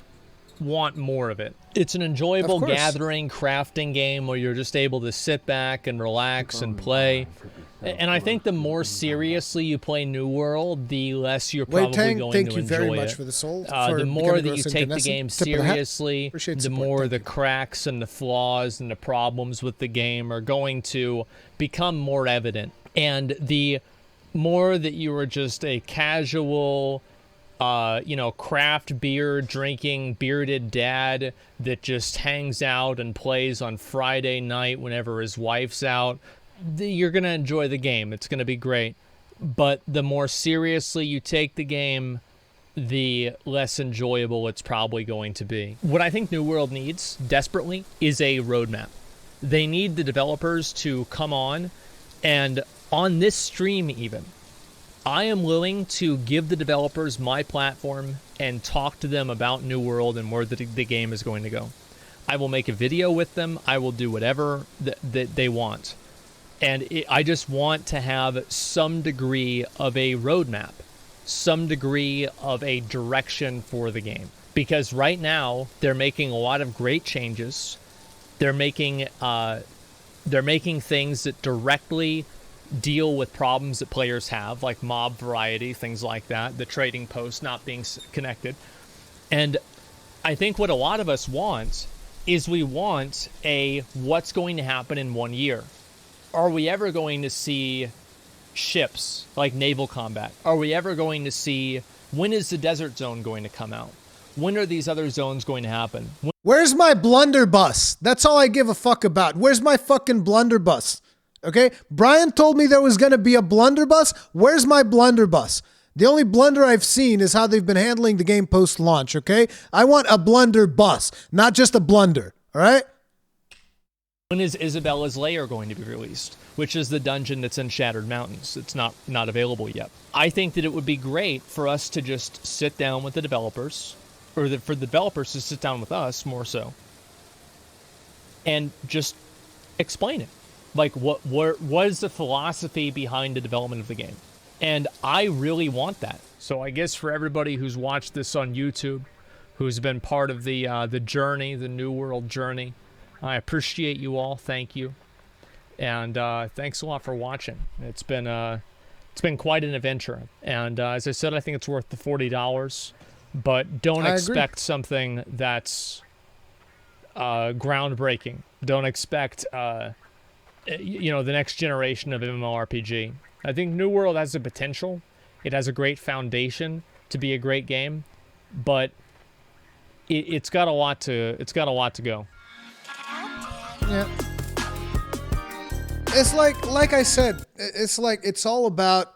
want more of it. It's an enjoyable gathering, crafting game where you're just able to sit back and relax and play. And I think the more seriously you play New World, the less you're probably going to enjoy it. Thank you very much for the soul. The more that you take the game seriously, the more the cracks and the flaws and the problems with the game are going to become more evident. And the more that you are just a casual, craft beer drinking bearded dad that just hangs out and plays on Friday night whenever his wife's out, you're going to enjoy the game. It's going to be great. But the more seriously you take the game, the less enjoyable it's probably going to be. What I think New World needs desperately is a roadmap. They need the developers to come on, and on this stream even, I am willing to give the developers my platform and talk to them about New World and where the game is going to go. I will make a video with them. I will do whatever that they want. And I just want to have some degree of a roadmap, some degree of a direction for the game. Because right now, they're making a lot of great changes. They're making things that directly deal with problems that players have, like mob variety, things like that, the trading post not being connected. And I think what a lot of us want is we want a what's going to happen in 1 year. Are we ever going to see ships, like naval combat? Are we ever going to see, when is the desert zone going to come out? When are these other zones going to happen? Where's my blunderbuss? That's all I give a fuck about. Where's my fucking blunderbuss? Okay? Brian told me there was going to be a blunderbuss. Where's my blunderbuss? The only blunder I've seen is how they've been handling the game post-launch, okay? I want a blunderbuss, not just a blunder, all right? When is Isabella's Lair going to be released? Which is the dungeon that's in Shattered Mountains. It's not available yet. I think that it would be great for us to just sit down with the developers, or for the developers to sit down with us, more so, and just explain it. Like, what is the philosophy behind the development of the game? And I really want that. So I guess for everybody who's watched this on YouTube, who's been part of the journey, the New World journey, I appreciate you all. Thank you. And thanks a lot for watching. It's been quite an adventure. And as I said, I think it's worth the $40. But don't expect something that's groundbreaking. Don't expect the next generation of MMORPG. I think New World has the potential. It has a great foundation to be a great game, but it's got a lot to go. Yeah. It's like I said, it's all about,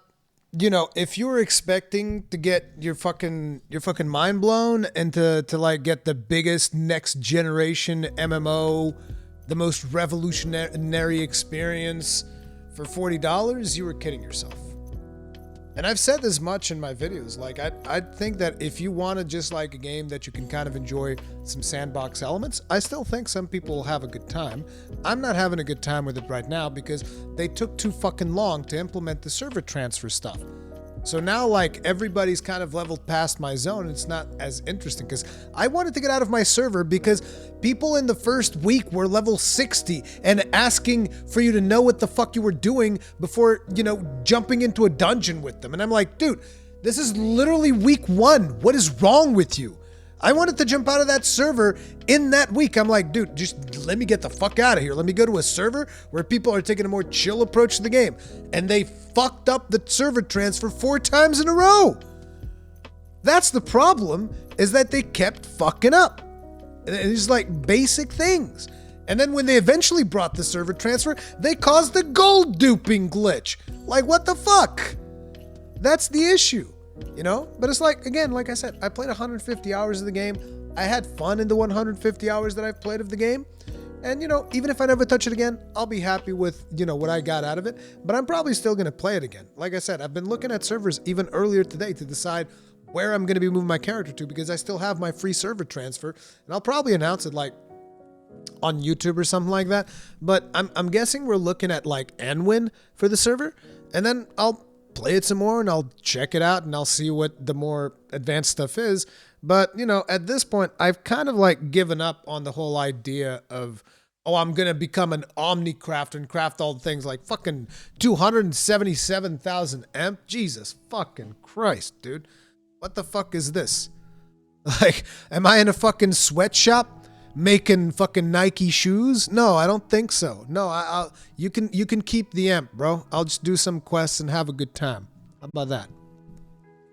if you were expecting to get your fucking mind blown and to like get the biggest next generation MMO, the most revolutionary experience for $40, you were kidding yourself. And I've said this much in my videos. Like, I think that if you want to just like a game that you can kind of enjoy some sandbox elements, I still think some people will have a good time. I'm not having a good time with it right now because they took too fucking long to implement the server transfer stuff. So now, like, everybody's kind of leveled past my zone, and it's not as interesting because I wanted to get out of my server because people in the first week were level 60 and asking for you to know what the fuck you were doing before, jumping into a dungeon with them. And I'm like, dude, this is literally week 1. What is wrong with you? I wanted to jump out of that server in that week. I'm like, dude, just let me get the fuck out of here. Let me go to a server where people are taking a more chill approach to the game. And they fucked up the server transfer 4 times in a row. That's the problem, is that they kept fucking up. And it's like basic things. And then when they eventually brought the server transfer, they caused the gold duping glitch. Like, what the fuck? That's the issue. But it's like, again, like I said, I played 150 hours of the game. I had fun in the 150 hours that I've played of the game. And, even if I never touch it again, I'll be happy with, what I got out of it. But I'm probably still going to play it again. Like I said, I've been looking at servers even earlier today to decide where I'm going to be moving my character to because I still have my free server transfer. And I'll probably announce it like on YouTube or something like that. But I'm guessing we're looking at like Anwin for the server. And then I'll play it some more and I'll check it out and I'll see what the more advanced stuff is. But, at this point, I've kind of like given up on the whole idea of oh, I'm going to become an omni-crafter and craft all the things like fucking 277,000 emp. Jesus fucking Christ, dude. What the fuck is this? Like, am I in a fucking sweatshop making fucking Nike shoes? No, I don't think so. No, you can keep the emp, bro. I'll just do some quests and have a good time. How about that?